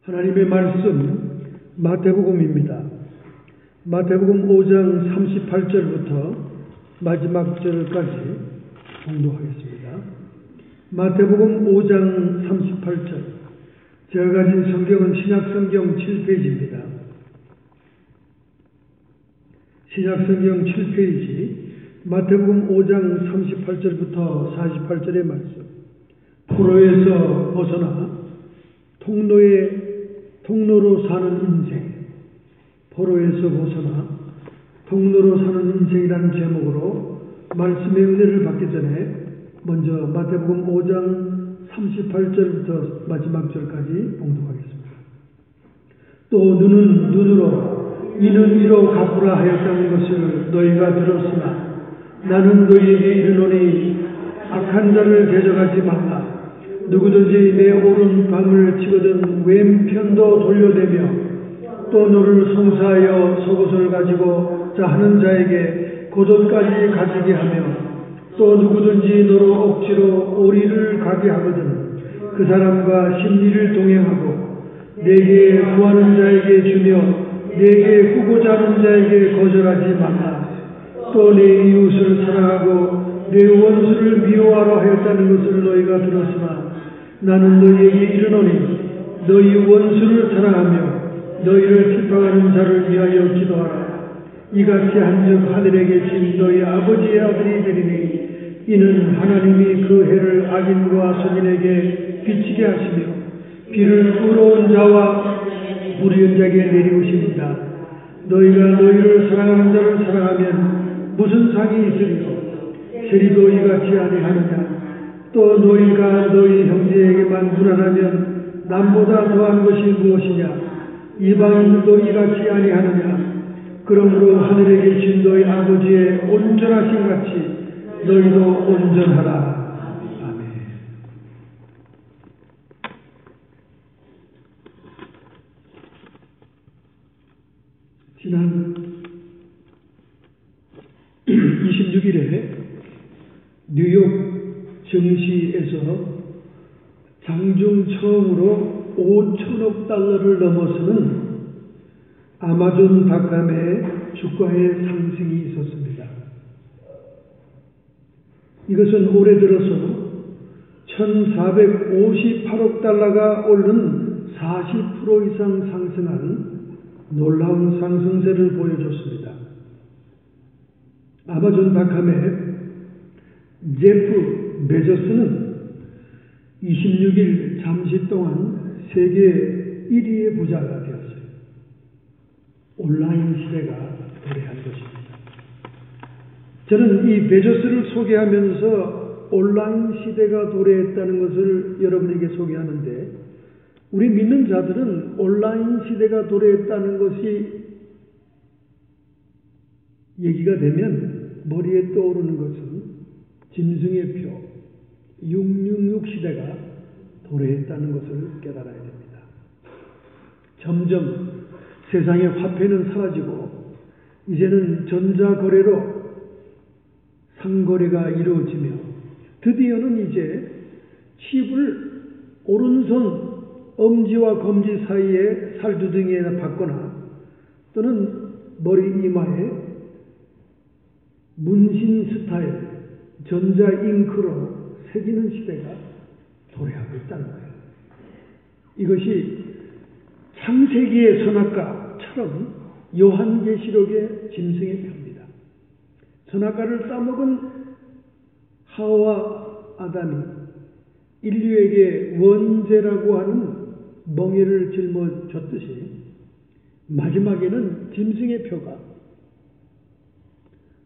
하나님의 말씀 마태복음입니다. 마태복음 5장 38절부터 마지막 절까지 공독하겠습니다. 마태복음 5장 38절. 제가 가진 성경은 신약성경 7페이지입니다. 신약성경 7페이지 마태복음 5장 38절부터 48절의 말씀. 포로에서 벗어나 통로로 사는 인생, 포로에서 벗어나 통로로 사는 인생이라는 제목으로 말씀의 은혜를 받기 전에 먼저 마태복음 5장 38절부터 마지막 절까지 봉독하겠습니다. 또 눈은 눈으로 이는 이로 갚으라 하였다는 것을 너희가 들었으나 나는 너희에게 이르노니 악한 자를 대적하지 말라. 누구든지 내 오른밤을 치거든 왼편도 돌려대며 또 너를 송사하여 속옷을 가지고 자하는 자에게 고전까지 가지게 하며 또 누구든지 너로 억지로 오리를 가게 하거든 그 사람과 심리를 동행하고 내게 구하는 자에게 주며 내게 구고자 하는 자에게 거절하지 말라. 또 내 이웃을 사랑하고 내 원수를 미워하라 하였다는 것을 너희가 들었으나 나는 너희에게 이르노니 너희 원수를 사랑하며 너희를 핍박하는 자를 위하여 기도하라. 이같이 한즉 하늘에 계신 너희 아버지의 아들이 되리니 이는 하나님이 그 해를 악인과 선인에게 비치게 하시며 비를 의로운 자와 불의한 자에게 내리우십니다. 너희가 너희를 사랑하는 자를 사랑하면 무슨 상이 있으리요? 세리도 이같이 아니하느냐? 또 너희가 너희 형제에게만 불안하면 남보다 더한 것이 무엇이냐? 이방인들도 이같이 아니하느냐? 그러므로 하늘에 계신 너희 아버지의 온전하신 같이 너희도 온전하라. 아멘. 지난 26일에 뉴욕 증시에서 장중 처음으로 5천억 달러를 넘어서는 아마존닷컴의 주가의 상승이 있었습니다. 이것은 올해 들어서 1,458억 달러가 오른 40% 이상 상승한 놀라운 상승세를 보여줬습니다. 아마존닷컴의 제프 베조스는 26일 잠시 동안 세계 1위의 부자가 되었어요. 온라인 시대가 도래한 것입니다. 저는 이 베조스를 소개하면서 온라인 시대가 도래했다는 것을 여러분에게 소개하는데 우리 믿는 자들은 온라인 시대가 도래했다는 것이 얘기가 되면 머리에 떠오르는 것은 짐승의 표 666 시대가 도래했다는 것을 깨달아야 됩니다. 점점 세상의 화폐는 사라지고 이제는 전자거래로 상거래가 이루어지며 드디어는 이제 칩을 오른손 엄지와 검지 사이에 살두덩이에 받거나 또는 머리 이마에 문신 스타일 전자잉크로 새기는 시대가 도래하고 있다는 거예요. 이것이 창세기의 선악과처럼 요한계시록의 짐승의 표입니다. 선악과를 따먹은 하와와 아담이 인류에게 원죄라고 하는 멍에를 짊어졌듯이 마지막에는 짐승의 표가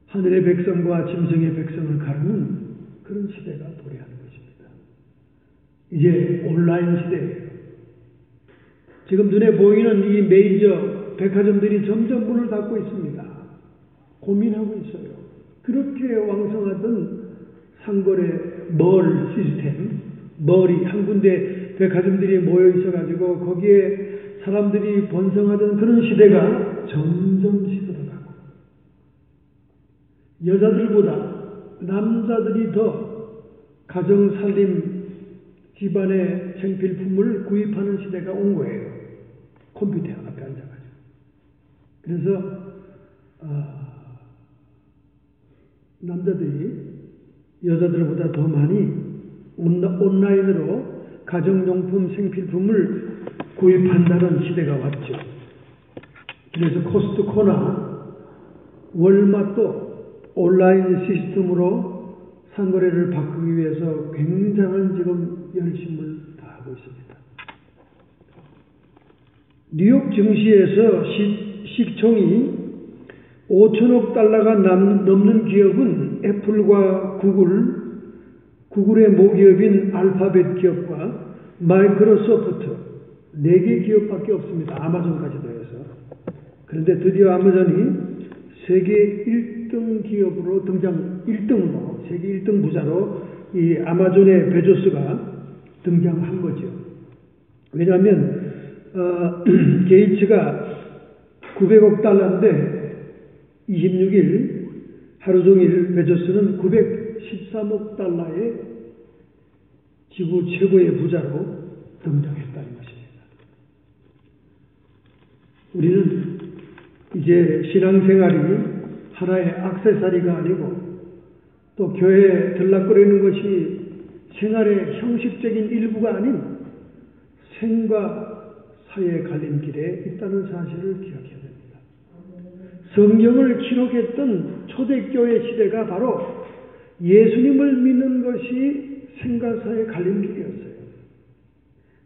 하늘의 백성과 짐승의 백성을 가르는 그런 시대가 도래하는 것입니다. 이제 온라인 시대예요. 지금 눈에 보이는 이 메이저 백화점들이 점점 문을 닫고 있습니다. 고민하고 있어요. 그렇게 왕성하던 상거래 멀 시스템, 멀이 한 군데 백화점들이 모여 있어가지고 거기에 사람들이 번성하던 그런 시대가 점점 시들어가고 여자들보다 남자들이 더 가정살림 집안의 생필품을 구입하는 시대가 온 거예요. 컴퓨터 앞에 앉아가지고. 그래서 남자들이 여자들보다 더 많이 온라인으로 가정용품, 생필품을 구입한다는 시대가 왔죠. 그래서 코스트코나 월마트도 온라인 시스템으로 상거래를 바꾸기 위해서 굉장한 지금 열심을 다하고 있습니다. 뉴욕 증시에서 시총이 5천억 달러가 넘는 기업은 애플과 구글의 모기업인 알파벳 기업과 마이크로소프트 4개 기업밖에 없습니다. 아마존까지도 해서. 그런데 드디어 아마존이 세계 1등 기업으로 세계 1등 부자로 이 아마존의 베조스가 등장한 거죠. 왜냐하면 게이츠가 900억 달러인데 26일 하루 종일 베조스는 913억 달러의 지구 최고의 부자로 등장했다는 것입니다. 우리는 이제 신앙생활이 하나의 액세서리가 아니고 또 교회에 들락거리는 것이 생활의 형식적인 일부가 아닌 생과 사의 갈림길에 있다는 사실을 기억해야 됩니다. 성경을 기록했던 초대교회 시대가 바로 예수님을 믿는 것이 생과 사의 갈림길이었어요.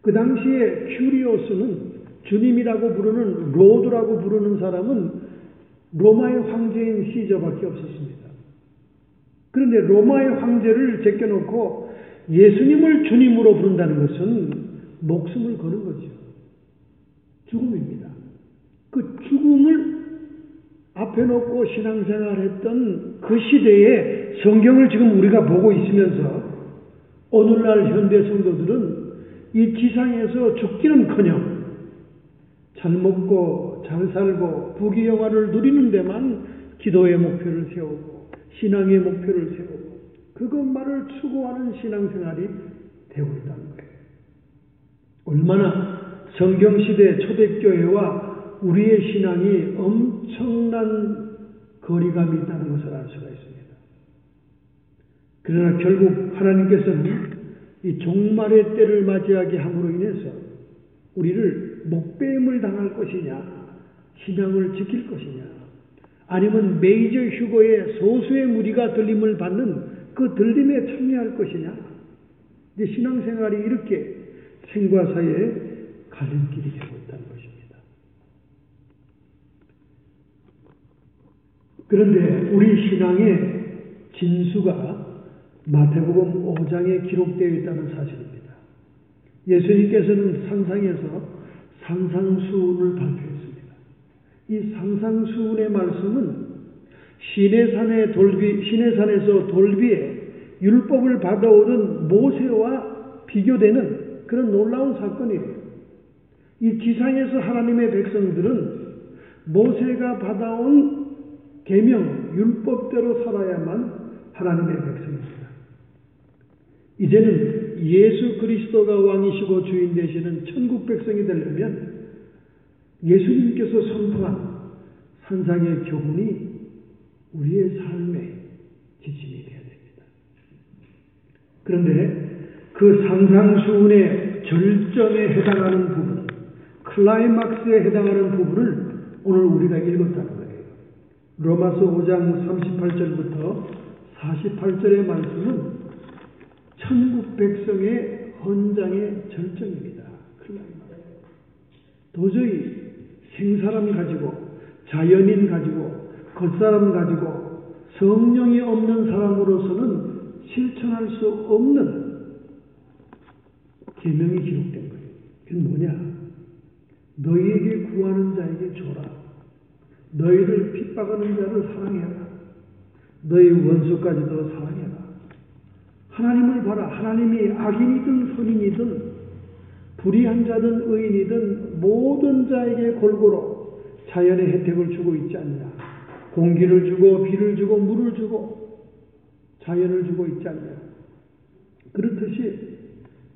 그 당시에 큐리오스는 주님이라고 부르는 로드라고 부르는 사람은 로마의 황제인 시저밖에 없었습니다. 그런데 로마의 황제를 제껴놓고 예수님을 주님으로 부른다는 것은 목숨을 거는 거죠. 죽음입니다. 그 죽음을 앞에 놓고 신앙생활했던 그 시대에 성경을 지금 우리가 보고 있으면서 오늘날 현대 성도들은 이 지상에서 죽기는커녕 잘 먹고 잘 살고 부귀영화를 누리는 데만 기도의 목표를 세우고 신앙의 목표를 세우고 그것만을 추구하는 신앙생활이 되고 있다는 거예요. 얼마나 성경시대 초대교회와 우리의 신앙이 엄청난 거리감이 있다는 것을 알 수가 있습니다. 그러나 결국 하나님께서는 이 종말의 때를 맞이하게 함으로 인해서 우리를 목배임을 당할 것이냐, 신앙을 지킬 것이냐, 아니면 메이저 휴거의 소수의 무리가 들림을 받는 그 들림에 참여할 것이냐. 이제 신앙생활이 이렇게 생과 사의 갈림길이 되고 있다는 것입니다. 그런데 우리 신앙의 진수가 마태복음 5장에 기록되어 있다는 사실입니다. 예수님께서는 산상에서 산상수훈을 발표했습니다. 이 산상수훈의 말씀은 시내산에서 돌비에 율법을 받아오던 모세와 비교되는 그런 놀라운 사건이에요. 이 지상에서 하나님의 백성들은 모세가 받아온 계명, 율법대로 살아야만 하나님의 백성입니다. 이제는 예수 그리스도가 왕이시고 주인 되시는 천국 백성이 되려면 예수님께서 선포한 산상의 교훈이 우리의 삶의 지침이 되어야 됩니다. 그런데 그 산상수훈의 절정에 해당하는 부분, 클라이막스에 해당하는 부분을 오늘 우리가 읽었다는 거예요. 로마서 5장 38절부터 48절의 말씀은 천국 백성의 헌장의 절정입니다. 클라이막스. 도저히 생사람 가지고, 자연인 가지고, 겉사람 가지고, 성령이 없는 사람으로서는 실천할 수 없는 계명이 기록된 거예요. 그건 뭐냐? 너희에게 구하는 자에게 줘라. 너희를 핍박하는 자를 사랑해라. 너희 원수까지도 사랑해라. 하나님을 봐라. 하나님이 악인이든 선인이든 불의한 자든 의인이든 모든 자에게 골고루 자연의 혜택을 주고 있지 않냐. 공기를 주고 비를 주고 물을 주고 자연을 주고 있지 않냐. 그렇듯이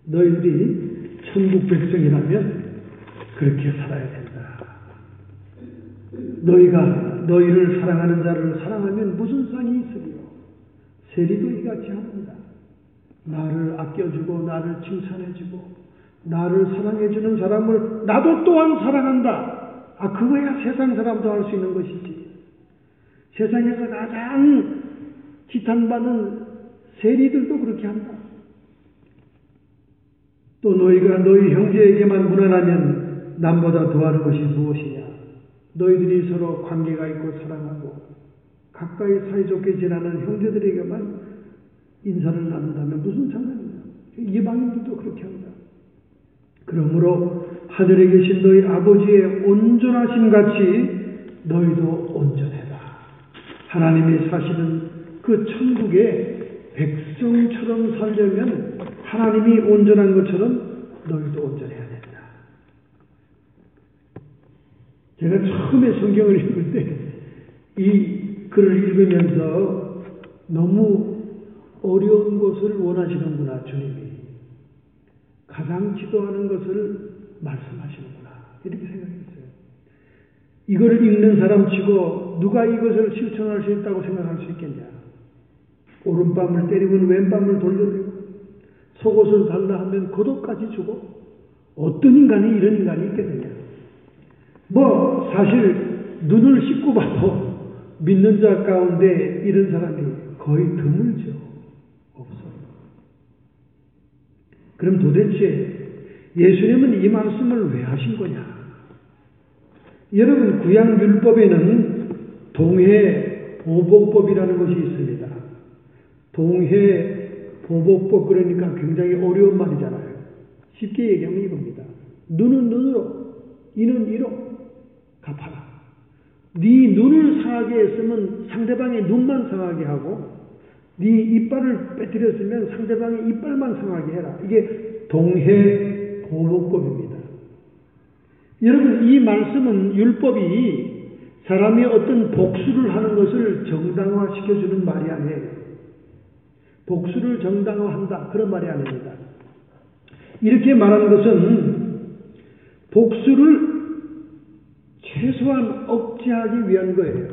너희들이 천국 백성이라면 그렇게 살아야 된다. 너희가 너희를 사랑하는 자를 사랑하면 무슨 상이 있으리요? 세리도 이같이 합니다. 나를 아껴주고 나를 칭찬해주고 나를 사랑해주는 사람을 나도 또한 사랑한다. 그거야 세상 사람도 할 수 있는 것이지. 세상에서 가장 지탄받는 세리들도 그렇게 한다. 또 너희가 너희 형제에게만 무난하면 남보다 더하는 것이 무엇이냐? 너희들이 서로 관계가 있고 사랑하고 가까이 사이좋게 지내는 형제들에게만 인사를 나눈다면 무슨 상관이냐? 이방인들도 그렇게 한다. 그러므로 하늘에 계신 너희 아버지의 온전하심 같이 너희도 온전해라. 하나님이 사시는 그 천국에 백성처럼 살려면 하나님이 온전한 것처럼 너희도 온전해야 된다. 제가 처음에 성경을 읽을 때 이 글을 읽으면서 너무 어려운 것을 원하시는구나, 주님이. 가장 지도하는 것을 말씀하시는구나. 이렇게 생각했어요. 이거를 읽는 사람 치고 누가 이것을 실천할 수 있다고 생각할 수 있겠냐. 오른밤을 때리면 왼밤을 돌려대고 속옷을 달라 하면 겉옷까지 주고 어떤 인간이 이런 인간이 있겠느냐. 사실 눈을 씻고 봐도 믿는 자 가운데 이런 사람이 거의 드물죠. 없어요. 그럼 도대체 예수님은 이 말씀을 왜 하신 거냐? 여러분, 구약 율법에는 동해보복법이라는 것이 있습니다. 동해보복법, 그러니까 굉장히 어려운 말이잖아요. 쉽게 얘기하면 이겁니다. 눈은 눈으로, 이는 이로 갚아라. 네 눈을 상하게 했으면 상대방의 눈만 상하게 하고 네 이빨을 빼뜨렸으면 상대방의 이빨만 상하게 해라. 이게 동해보복법입니다. 여러분, 이 말씀은 율법이 사람이 어떤 복수를 하는 것을 정당화시켜주는 말이 아니에요. 복수를 정당화한다, 그런 말이 아닙니다. 이렇게 말하는 것은 복수를 최소한 억제하기 위한 거예요.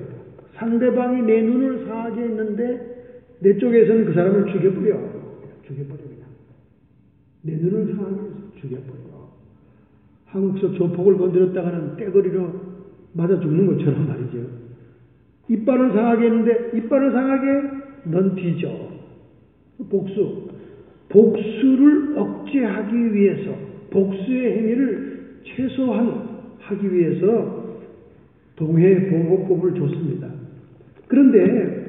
상대방이 내 눈을 상하게 했는데 내 쪽에서는 그 사람을 죽여버려. 그냥. 내 눈을 상하게 해서 죽여버려. 한국서 조폭을 건드렸다가는 떼거리로 맞아 죽는 것처럼 말이죠. 이빨을 상하게 했는데 이빨을 상하게 넌 뒤져. 복수를 억제하기 위해서, 복수의 행위를 최소화하기 위해서 동해보복법을 줬습니다. 그런데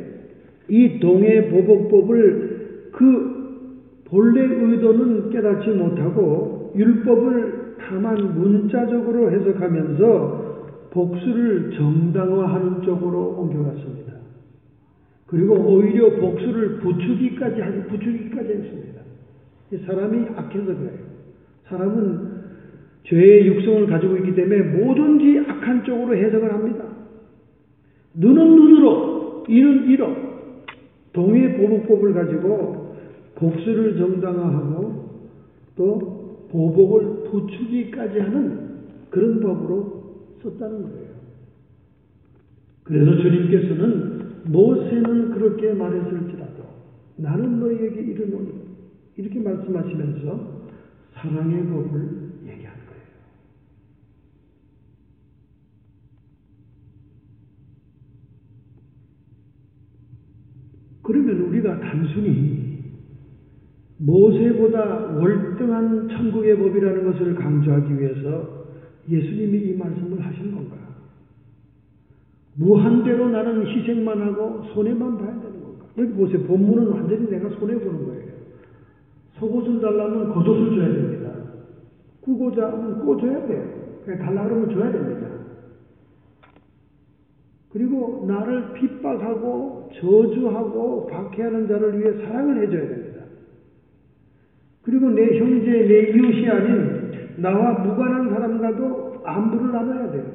이 동해보복법을 그 본래 의도는 깨닫지 못하고 율법을 다만 문자적으로 해석하면서 복수를 정당화하는 쪽으로 옮겨갔습니다. 그리고 오히려 복수를 부추기까지 했습니다. 사람이 악해서 그래요. 사람은 죄의 육성을 가지고 있기 때문에 뭐든지 악한 쪽으로 해석을 합니다. 눈은 눈으로, 이는 이로. 동해보복법을 가지고 복수를 정당화하고 또 보복을 부추기까지 하는 그런 법으로 썼다는 거예요. 그래서 주님께서는 모세는 그렇게 말했을지라도 나는 너희에게 이르노니 이렇게 말씀하시면서 사랑의 법을 얘기하는 거예요. 그러면 우리가 단순히 모세보다 월등한 천국의 법이라는 것을 강조하기 위해서 예수님이 이 말씀을 하신 건가? 무한대로 나는 희생만 하고 손해만 봐야 되는 건가? 여기 보세요. 본문은 완전히 내가 손해보는 거예요. 속옷을 달라면 겉옷을 줘야 됩니다. 꾸고자 하면 꿔줘야 돼요. 그냥 달라 그러면 줘야 됩니다. 그리고 나를 핍박하고 저주하고 박해하는 자를 위해 사랑을 해줘야 됩니다. 그리고 내 형제, 내 이웃이 아닌 나와 무관한 사람과도 안부를 나눠야 돼요.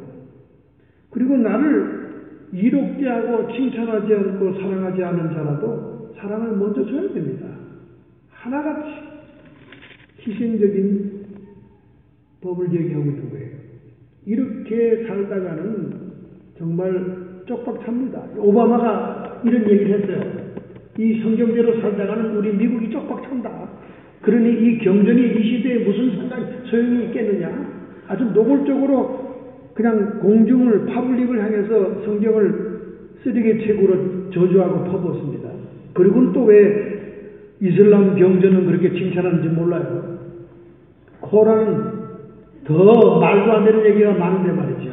그리고 나를 이롭게 하고 칭찬하지 않고 사랑하지 않은 자라도 사랑을 먼저 줘야 됩니다. 하나같이 희생적인 법을 얘기하고 있는 거예요. 이렇게 살다가는 정말 쪽박 찹니다. 오바마가 이런 얘기를 했어요. 이 성경대로 살다가는 우리 미국이 쪽박 찬다. 그러니 이 경전이 이 시대에 무슨 소용이 있겠느냐. 아주 노골적으로 그냥 공중을 파블릭을 향해서 성경을 쓰레기 책으로 저주하고 퍼붓습니다. 그리고는 또 왜 이슬람 경전은 그렇게 칭찬하는지 몰라요. 코란은 더 말도 안 되는 얘기가 많은데 말이죠.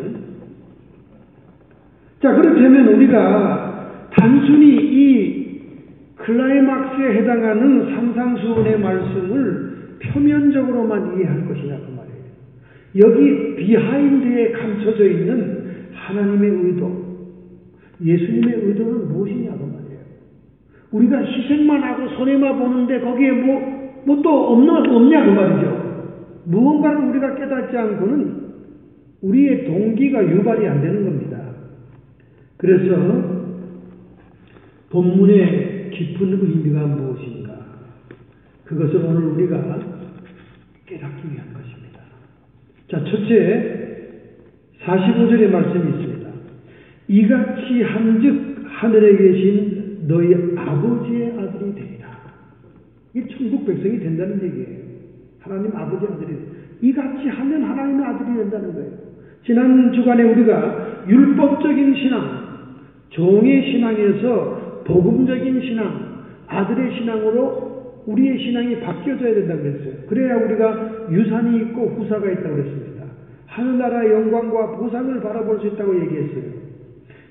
자, 그렇다면 우리가 단순히 이 클라이막스에 해당하는 산상수훈의 말씀을 표면적으로만 이해할 것이냐 그 말이에요. 여기 비하인드에 감춰져 있는 하나님의 의도, 예수님의 의도는 무엇이냐고 말이에요. 우리가 희생만 하고 손해만 보는데 거기에 뭐 또 없냐 그 말이죠. 무언가를 우리가 깨닫지 않고는 우리의 동기가 유발이 안 되는 겁니다. 그래서 본문의 깊은 의미가 무엇인가? 그것을 오늘 우리가 깨닫기 위한 것입니다. 자, 첫째 45절의 말씀이 있습니다. 이같이 한즉 하늘에 계신 너희 아버지의 아들이 되리라. 이게 천국 백성이 된다는 얘기예요. 하나님 아버지 아들이. 이같이 하면 하나님의 아들이 된다는 거예요. 지난 주간에 우리가 율법적인 신앙, 종의 신앙에서 복음적인 신앙, 아들의 신앙으로 우리의 신앙이 바뀌어져야 된다고 그랬어요. 그래야 우리가 유산이 있고 후사가 있다고 그랬습니다. 하늘나라의 영광과 보상을 바라볼 수 있다고 얘기했어요.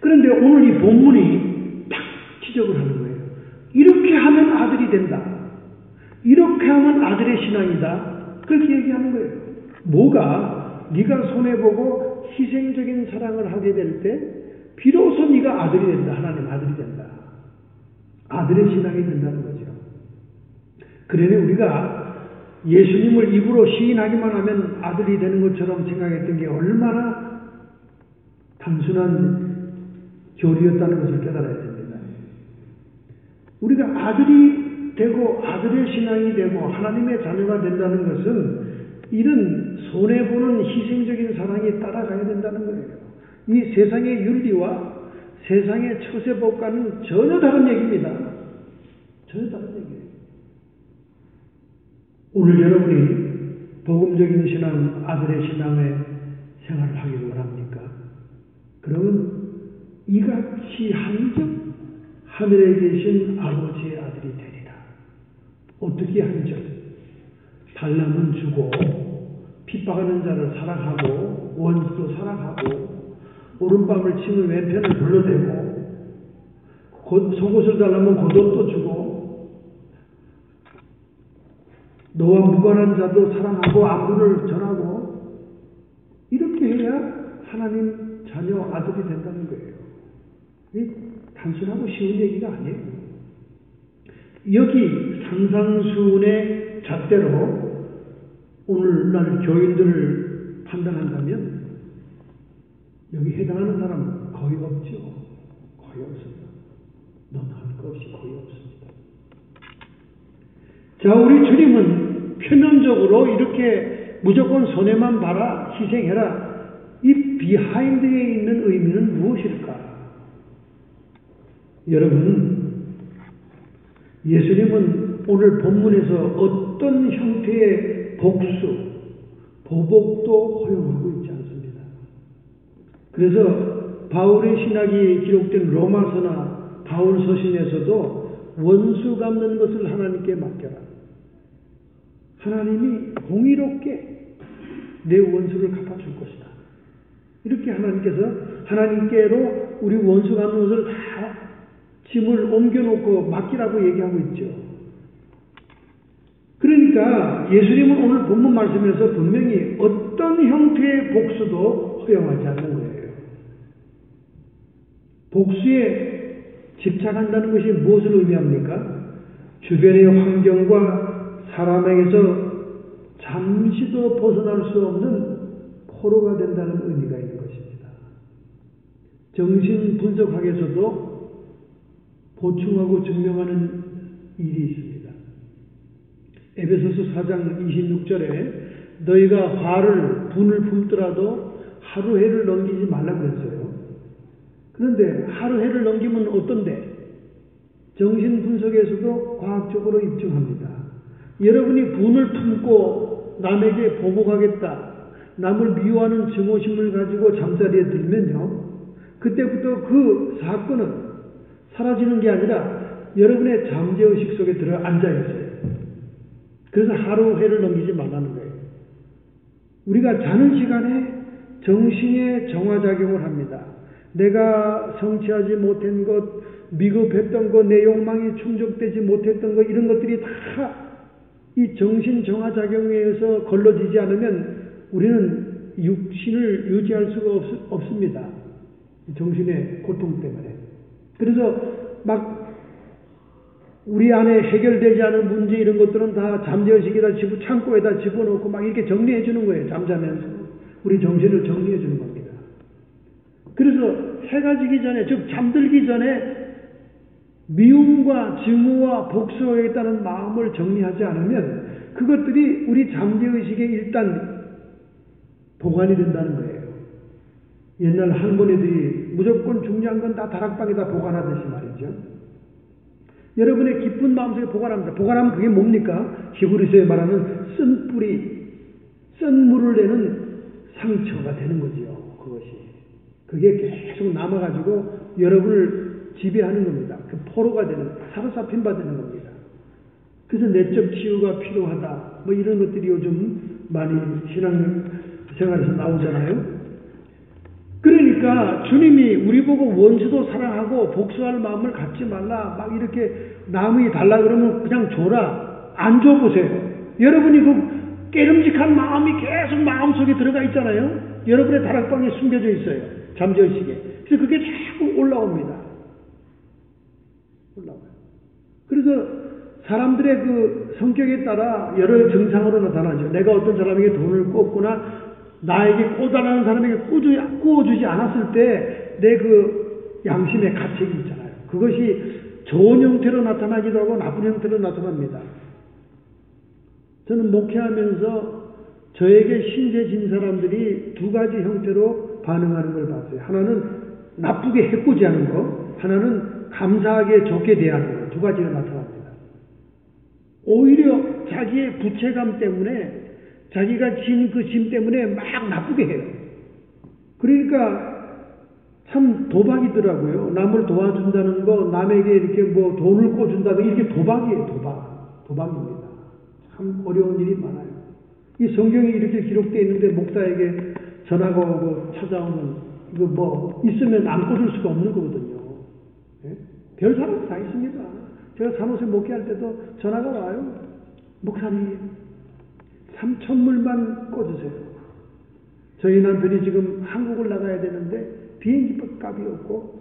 그런데 오늘 이 본문이 딱 지적을 하는 거예요. 이렇게 하면 아들이 된다. 이렇게 하면 아들의 신앙이다. 그렇게 얘기하는 거예요. 뭐가 네가 손해보고 희생적인 사랑을 하게 될 때 비로소 네가 아들이 된다. 하나님 아들이 된다. 아들의 신앙이 된다는 거죠. 그러니 우리가 예수님을 입으로 시인하기만 하면 아들이 되는 것처럼 생각했던 게 얼마나 단순한 교리였다는 것을 깨달아야 됩니다. 우리가 아들이 되고 아들의 신앙이 되고 하나님의 자녀가 된다는 것은 이런 손해보는 희생적인 사랑이 따라가야 된다는 거예요. 이 세상의 윤리와 세상의 처세법과는 전혀 다른 얘기입니다. 전혀 다른 얘기예요. 오늘 여러분이 복음적인 신앙, 아들의 신앙의 생활을 하기를 원합니까? 그러면 이같이 한즉 하늘에 계신 아버지의 아들이 되리라. 어떻게 한즉? 달라면 주고 핍박하는 자를 사랑하고 원수도 사랑하고 오른밤을 치면 왼편을 불러대고 속옷을 달라면 겉옷도 주고 너와 무관한 자도 사랑하고 안부를 전하고 이렇게 해야 하나님 자녀 아들이 된다는 거예요. 이 단순하고 쉬운 얘기가 아니에요. 여기 산상수훈의 잣대로 오늘날 교인들을 판단한다면 여기 해당하는 사람 거의 없죠. 거의 없습니다. 너나 할 것 없이 거의 없습니다. 자, 우리 주님은 표면적으로 이렇게 무조건 손해만 봐라, 희생해라. 이 비하인드에 있는 의미는 무엇일까? 여러분, 예수님은 오늘 본문에서 어떤 형태의 복수, 보복도 허용하고 있지 않습니다. 그래서 바울의 신학이 기록된 로마서나 바울 서신에서도 원수 갚는 것을 하나님께 맡겨라. 하나님이 공의롭게 내 원수를 갚아줄 것이다. 이렇게 하나님께로 우리 원수 갚는 것을 다 짐을 옮겨놓고 맡기라고 얘기하고 있죠. 그러니까 예수님은 오늘 본문 말씀에서 분명히 어떤 형태의 복수도 허용하지 않는 거예요. 복수에 집착한다는 것이 무엇을 의미합니까? 주변의 환경과 사람에게서 잠시도 벗어날 수 없는 포로가 된다는 의미가 있는 것입니다. 정신분석학에서도 보충하고 증명하는 일이 있습니다. 에베소서 4장 26절에 너희가 분을 품더라도 하루 해를 넘기지 말라고 그랬어요. 그런데 하루 해를 넘기면 어떤데? 정신 분석에서도 과학적으로 입증합니다. 여러분이 분을 품고 남에게 보복하겠다, 남을 미워하는 증오심을 가지고 잠자리에 들면요, 그때부터 그 사건은 사라지는 게 아니라 여러분의 잠재의식 속에 들어 앉아 있어요. 그래서 하루 해를 넘기지 말라는 거예요. 우리가 자는 시간에 정신의 정화작용을 합니다. 내가 성취하지 못한 것, 미흡했던 것, 내 욕망이 충족되지 못했던 것, 이런 것들이 다 이 정신 정화작용에 의해서 걸러지지 않으면 우리는 육신을 유지할 수가 없습니다. 정신의 고통 때문에. 그래서 막 우리 안에 해결되지 않은 문제 이런 것들은 다 잠재의식에다 창고에다 집어넣고 막 이렇게 정리해 주는 거예요. 잠자면서. 우리 정신을 정리해 주는 겁니다. 그래서 해가 지기 전에, 즉 잠들기 전에 미움과 증오와 복수하겠다는 마음을 정리하지 않으면 그것들이 우리 잠재의식에 일단 보관이 된다는 거예요. 옛날 할머니들이 무조건 중요한 건 다 다락방에다 보관하듯이 말이죠. 여러분의 깊은 마음속에 보관합니다. 보관하면 그게 뭡니까? 히브리서에 말하는 쓴 뿌리, 쓴 물을 내는 상처가 되는 거지요. 그것이. 그게 계속 남아가지고 여러분을 지배하는 겁니다. 그 포로가 되는, 사로잡힌 바 되는 겁니다. 그래서 내적 치유가 필요하다. 뭐 이런 것들이 요즘 많이 신앙생활에서 나오잖아요. 그러니까 주님이 우리 보고 원수도 사랑하고 복수할 마음을 갖지 말라. 막 이렇게 남이 달라 그러면 그냥 줘라. 안 줘보세요. 여러분이 그 깨름직한 마음이 계속 마음속에 들어가 있잖아요. 여러분의 다락방에 숨겨져 있어요. 잠재의식에. 그래서 그게 자꾸 올라옵니다. 올라와요. 그래서 사람들의 그 성격에 따라 여러 증상으로 나타나죠. 내가 어떤 사람에게 돈을 꽂거나 나에게 꽂아라는 사람에게 꽂아주지 않았을 때 내 그 양심의 가책이 있잖아요. 그것이 좋은 형태로 나타나기도 하고 나쁜 형태로 나타납니다. 저는 목회하면서 저에게 신세진 사람들이 두 가지 형태로 반응하는 걸 봤어요. 하나는 나쁘게 해코지하는 거, 하나는 감사하게 좋게 대하는 거, 두 가지가 나타납니다. 오히려 자기의 부채감 때문에, 자기가 진 그 짐 때문에 막 나쁘게 해요. 그러니까 참 도박이더라고요. 남을 도와준다는 거, 남에게 이렇게 뭐 돈을 꿔준다는 이게 도박이에요. 도박입니다. 참 어려운 일이 많아요. 이 성경이 이렇게 기록되어 있는데 목사에게 전화가 오고 찾아오면 이거 뭐 있으면 안 꿔줄 수가 없는 거거든요. 예? 별 사람 다 있습니다. 제가 산호세 목회할 때도 전화가 와요. 목사님 3,000불만 꿔주세요. 저희 남편이 지금 한국을 나가야 되는데 비행기 값이 없고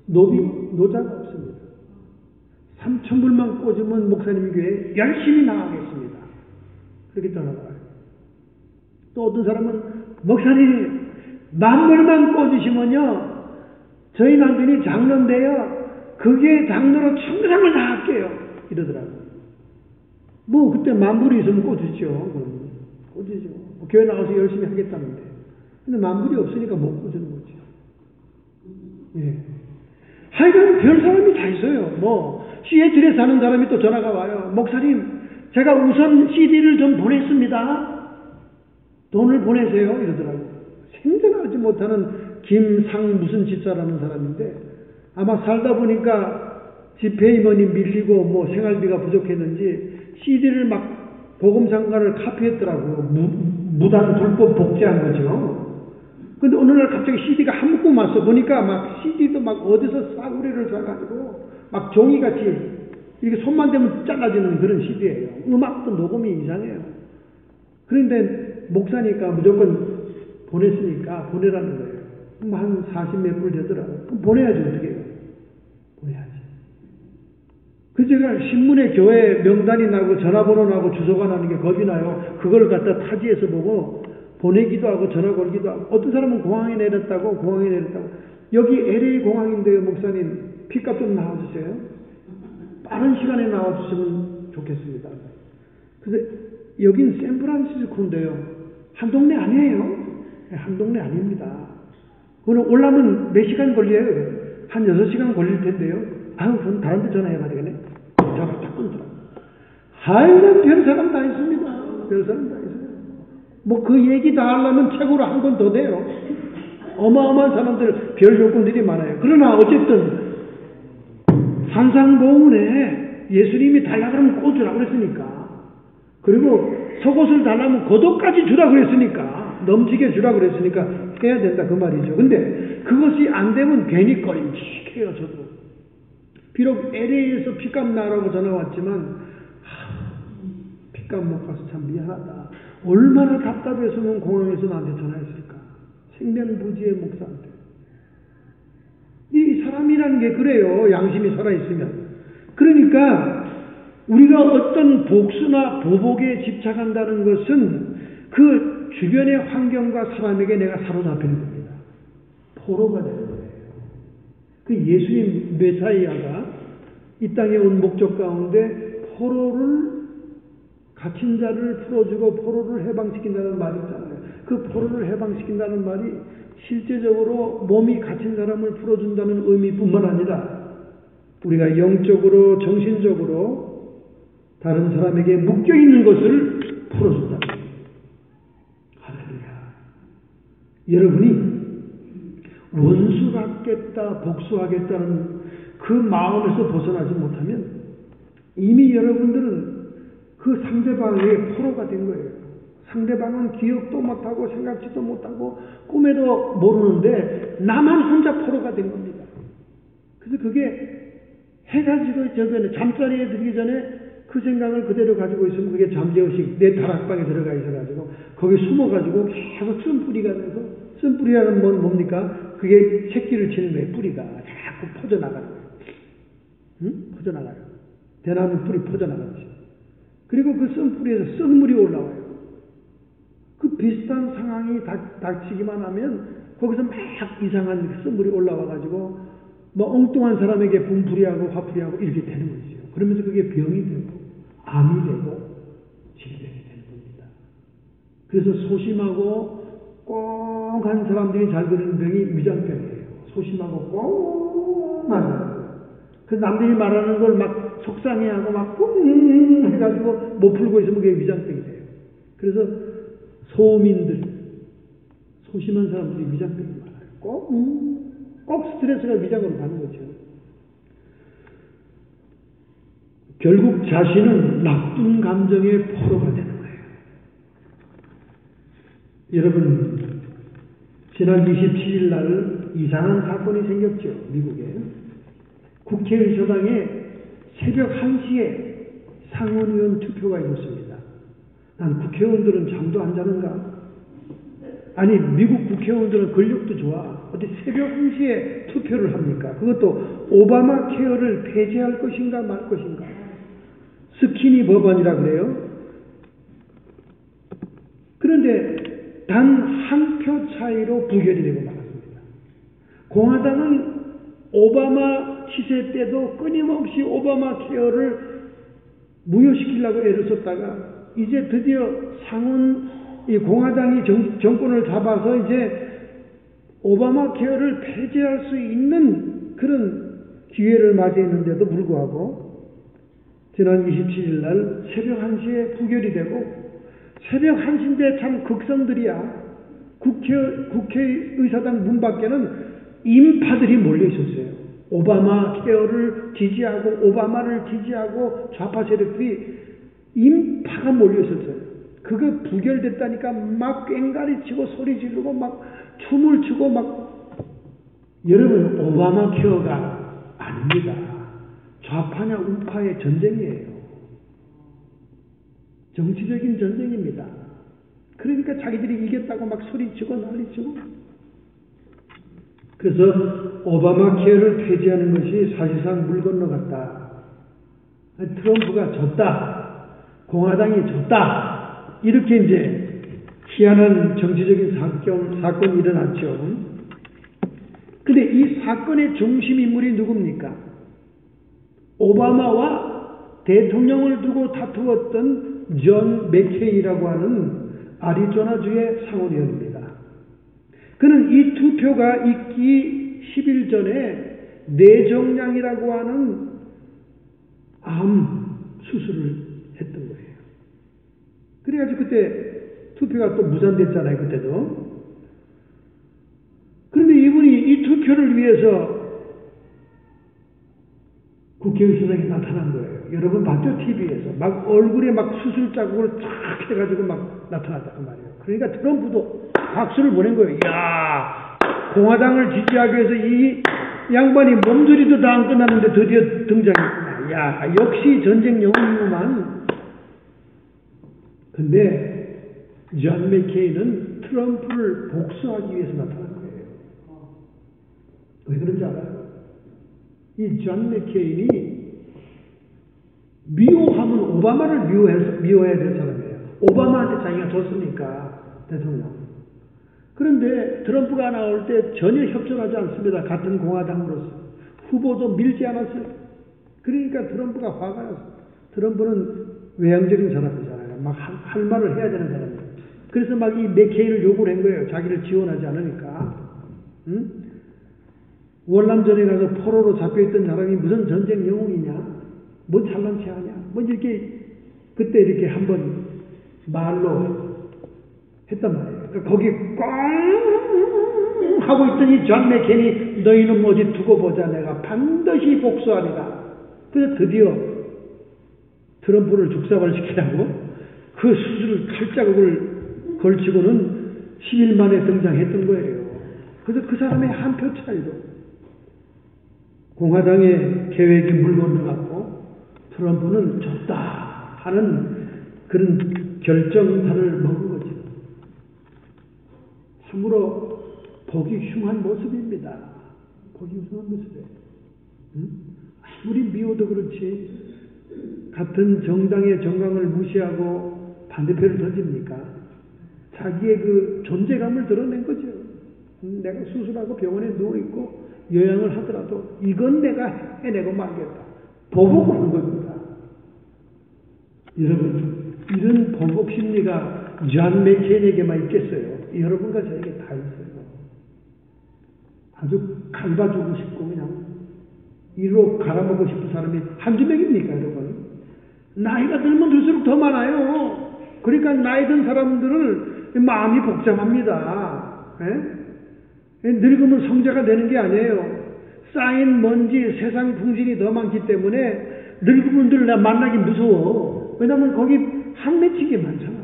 노자가 없습니다. 3,000불만 꽂으면 목사님 교회에 열심히 나가겠습니다. 그렇게 전화가 와요. 또 어떤 사람은 목사님 10,000불만 꽂으시면요 저희 남편이 장로인데요 그게 장로로 충성을 다할게요 이러더라고요. 뭐 그때 10,000불이 있으면 꽂으죠. 꽂으죠. 교회 나가서 열심히 하겠다는데. 근데 10,000불이 없으니까 못 꽂는 거죠. 예. 하여간 별 사람이 다 있어요. 뭐 시애틀에 사는 사람이 또 전화가 와요. 목사님 제가 우선 CD를 좀 보냈습니다. 돈을 보내세요 이러더라고요. 생전하지 못하는 김상 무슨 집사라는 사람인데 아마 살다 보니까 집회임원이 밀리고 뭐 생활비가 부족했는지 CD를 막 복음상가를 카피했더라고요. 무단 불법 복제한 거죠. 근데 어느 날 갑자기 CD가 한 묶음 왔어. 보니까 막 CD도 막 어디서 싸구려를 사가지고 막 종이같이 이렇게 손만 대면 잘라지는 그런 CD예요. 음악도 녹음이 이상해요. 그런데 목사니까 무조건 보냈으니까 보내라는 거예요. 한 40몇 불 되더라고요. 그럼 보내야지 어떻게 해요? 보내야지. 그 제가 신문에 교회 명단이 나고 전화번호 나고 주소가 나는 게 겁이 나요. 그걸 갖다 타지에서 보고 보내기도 하고 전화 걸기도 하고 어떤 사람은 공항에 내렸다고 여기 LA 공항인데요 목사님 픽업 좀 나와주세요. 빠른 시간에 나와주시면 좋겠습니다. 그래서 여긴 샌프란시스코인데요 한 동네 아니에요. 한 동네 아닙니다. 오늘 올라면 몇 시간 걸려요? 한 6시간 걸릴 텐데요. 아유, 그럼 다른 데 전화해봐야 되겠네. 전화 딱 끊더라. 하여간 별 사람 다 있습니다. 별 사람 다 있어요. 뭐 그 얘기 다 하려면 책으로 한 권 더 돼요. 어마어마한 사람들, 별 조건들이 많아요. 그러나 어쨌든 산상보훈에 예수님이 달라 그러면 꽂으라 그랬으니까, 그리고 속옷을 달라면 겉옷까지 주라 그랬으니까, 넘치게 주라 그랬으니까 해야 된다 그 말이죠. 근데 그것이 안 되면 괜히 꺼림칙해요. 저도 비록 LA에서 핏값 나라고 전화 왔지만 핏값 못 가서 참 미안하다. 얼마나 답답했으면 공항에서 나한테 전화했을까. 생명부지의 목사한테. 이 사람이라는 게 그래요. 양심이 살아있으면. 그러니까 우리가 어떤 복수나 보복에 집착한다는 것은 그 주변의 환경과 사람에게 내가 사로잡히는 겁니다. 포로가 되는 거예요. 그 예수님 메사이아가 이 땅에 온 목적 가운데 포로를, 갇힌 자를 풀어주고 포로를 해방시킨다는 말이 있잖아요. 그 포로를 해방시킨다는 말이 실제적으로 몸이 갇힌 사람을 풀어준다는 의미뿐만 아니라 우리가 영적으로, 정신적으로 다른 사람에게 묶여있는 것을 풀어준다. 할렐루야. 여러분이 원수 갚겠다, 복수하겠다는 그 마음에서 벗어나지 못하면 이미 여러분들은 그 상대방의 포로가 된 거예요. 상대방은 기억도 못하고 생각지도 못하고 꿈에도 모르는데 나만 혼자 포로가 된 겁니다. 그래서 그게 해가 지기 전에, 잠자리에 들기 전에 그 생각을 그대로 가지고 있으면 그게 잠재의식, 내 다락방에 들어가 있어가지고 거기 숨어가지고 계속 쓴뿌리가 돼서, 쓴뿌리라는 건 뭡니까? 그게 새끼를 치는 거예요. 뿌리가 자꾸 퍼져나가는 거예요. 응? 퍼져나가요. 대나무 뿌리 퍼져나가듯이. 그리고 그 쓴뿌리에서 쓴물이 올라와요. 그 비슷한 상황이 닥치기만 하면 거기서 막 이상한 쓴물이 올라와가지고 뭐 엉뚱한 사람에게 분풀이하고 화풀이하고 이렇게 되는 거죠. 그러면서 그게 병이 되고 암이 되고 질병이 되는 겁니다. 그래서 소심하고 꽁한 사람들이 잘 걸리는 병이 위장병이에요. 소심하고 꽁한 사람. 그 남들이 말하는 걸 막 속상해하고 막 꽁 해가지고 못 풀고 있으면 그게 위장병이 돼요. 그래서 소민들, 소심한 사람들이 위장병이 많아요. 꼭 스트레스가 위장으로 가는 거죠. 결국 자신은 나쁜 감정의 포로가 되는 거예요. 여러분, 지난 27일 날 이상한 사건이 생겼죠. 미국에. 국회의사당에 새벽 1시에 상원의원 투표가 있었습니다. 난 국회의원들은 잠도 안 자는가? 아니, 미국 국회의원들은 권력도 좋아. 어디 새벽 1시에 투표를 합니까? 그것도 오바마 케어를 폐지할 것인가 말 것인가? 스키니 법안이라 그래요. 그런데 단 한 표 차이로 부결이 되고 말았습니다. 공화당은 오바마 시세 때도 끊임없이 오바마 케어를 무효시키려고 애를 썼다가 이제 드디어 이 공화당이 정권을 잡아서 이제 오바마 케어를 폐지할 수 있는 그런 기회를 맞이했는데도 불구하고 지난 27일 날 새벽 1시에 부결이 되고, 새벽 1시인데 참 극성들이야. 국회의사당 문 밖에는 인파들이 몰려 있었어요. 오바마 케어를 지지하고 오바마를 지지하고 좌파 세력들이 인파가 몰려 있었어요. 그거 부결됐다니까 막 꽹가리 치고 소리 지르고 막 춤을 추고 막. 여러분, 오바마 케어가 아닙니다. 좌파냐 우파의 전쟁이에요. 정치적인 전쟁입니다. 그러니까 자기들이 이겼다고 막 소리치고 난리치고. 그래서 오바마 케어를 폐지하는 것이 사실상 물 건너갔다. 트럼프가 졌다. 공화당이 졌다. 이렇게 이제 희한한 정치적인 사건이 일어났죠. 근데 이 사건의 중심 인물이 누굽니까? 오바마와 대통령을 두고 다투었던 존 맥케인이라고 하는 아리조나주의 상원의원입니다. 그는 이 투표가 있기 10일 전에 뇌종양이라고 하는 암 수술을 했던 거예요. 그래가지고 그때 투표가 또 무산됐잖아요, 그때도. 그런데 이분이 이 투표를 위해서 국회의사당에 나타난 거예요. 여러분 봤죠? TV에서. 막 얼굴에 막 수술 자국을 쫙 해가지고 막 나타났단 말이에요. 그러니까 트럼프도 박수를 보낸 거예요. 이야, 공화당을 지지하기 위해서 이 양반이 몸조리도 다 안 끝났는데 드디어 등장했구나. 야, 역시 전쟁 영웅이구만. 근데 존 맥케인은 트럼프를 복수하기 위해서 나타난 거예요. 왜 그런지 알아요? 이 존 맥케인이 미워하면 오바마를 미워해야 될 사람이에요. 오바마한테 자기가 줬으니까, 대통령. 그런데 트럼프가 나올 때 전혀 협조하지 않습니다. 같은 공화당으로서. 후보도 밀지 않았어요. 그러니까 트럼프가 화가 났어요. 트럼프는 외향적인 사람이잖아요. 막 할 말을 해야 되는 사람이에요. 그래서 막 이 맥케인을 요구를 한 거예요. 자기를 지원하지 않으니까. 응? 월남전에 가서 포로로 잡혀있던 사람이 무슨 전쟁 영웅이냐? 뭐 잘난 체 하냐? 뭐 이렇게, 그때 이렇게 한번 말로 했단 말이에요. 그러니까 거기 꽝 하고 있더니 존 맥케인이 너희는 어디 두고 보자. 내가 반드시 복수하리라. 그래서 드디어 트럼프를 죽사발시키라고 그 수술 칼자국을 걸치고는 10일 만에 등장했던 거예요. 그래서 그 사람의 한 표 차이로 공화당의 계획이 물 건너갔고 트럼프는 졌다 하는 그런 결정타를 먹은 거죠. 참으로 보기 흉한 모습입니다. 보기 흉한 모습이에요. 아무리 미워도 그렇지 같은 정당의 정강을 무시하고 반대표를 던집니까? 자기의 그 존재감을 드러낸 거죠. 내가 수술하고 병원에 누워있고 요양을 하더라도 이건 내가 해내고 말겠다. 보복 그런 겁니다. 여러분, 이런 보복 심리가 존 맥케인에게만 있겠어요? 여러분과 저에게 다 있어요. 아주 갈아주고 싶고 그냥 이로 갈아먹고 싶은 사람이 한두 명입니까, 여러분? 나이가 들면 들수록 더 많아요. 그러니까 나이 든 사람들을 마음이 복잡합니다. 늙으면 성자가 되는 게 아니에요. 쌓인 먼지, 세상 풍신이 더 많기 때문에 늙은 분들을 나 만나기 무서워. 왜냐하면 거기 한 맺힌 게 많잖아.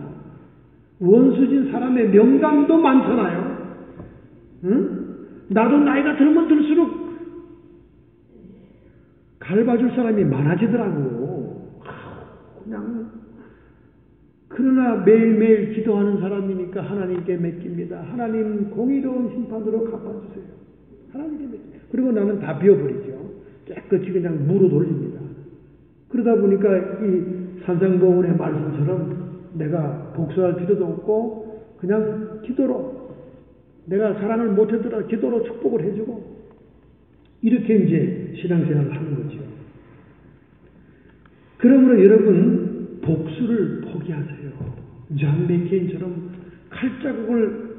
원수진 사람의 명단도 많잖아요. 응? 나도 나이가 들면 들수록 갈봐줄 사람이 많아지더라고. 그냥 그러나 매일매일 기도하는 사람이니까 하나님께 맡깁니다. 하나님 공의로운 심판으로 갚아주세요. 하나님께 맡깁니다. 그리고 나는 다 비워버리죠. 깨끗이 그냥 무로 돌립니다. 그러다 보니까 이 산상보훈의 말씀처럼 내가 복수할 필요도 없고 그냥 기도로 내가 사랑을 못했더라 기도로 축복을 해주고 이렇게 이제 신앙생활을 하는 거죠. 그러므로 여러분 복수를 포기하세요. 존 맥케인처럼 칼자국을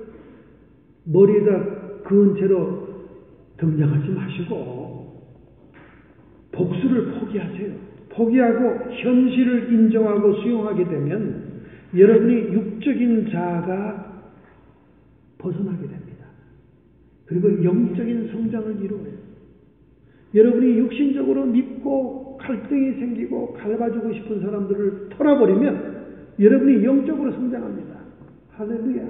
머리에다 그은 채로 등장하지 마시고 복수를 포기하세요. 포기하고 현실을 인정하고 수용하게 되면 여러분이 육적인 자아가 벗어나게 됩니다. 그리고 영적인 성장을 이루어요. 여러분이 육신적으로 믿고 갈등이 생기고 갈아주고 싶은 사람들을 털어버리면 여러분이 영적으로 성장합니다. 할렐루야.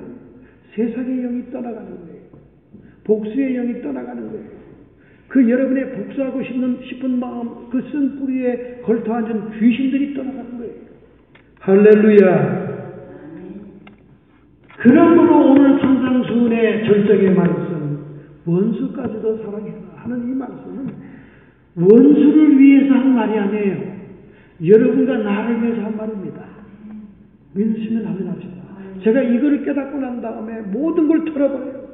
세상의 영이 떠나가는 거예요. 복수의 영이 떠나가는 거예요. 그 여러분의 복수하고 싶은 마음, 그 쓴 뿌리에 걸터 앉은 귀신들이 떠나가는 거예요. 할렐루야. 그러므로 오늘 산상수훈의 절정의 말씀, 원수까지도 사랑해라 하는 이 말씀은 원수를 위해서 한 말이 아니에요. 여러분과 나를 위해서 한 말입니다. 믿으시면 아멘합시다. 제가 이거를 깨닫고 난 다음에 모든 걸 털어버려요.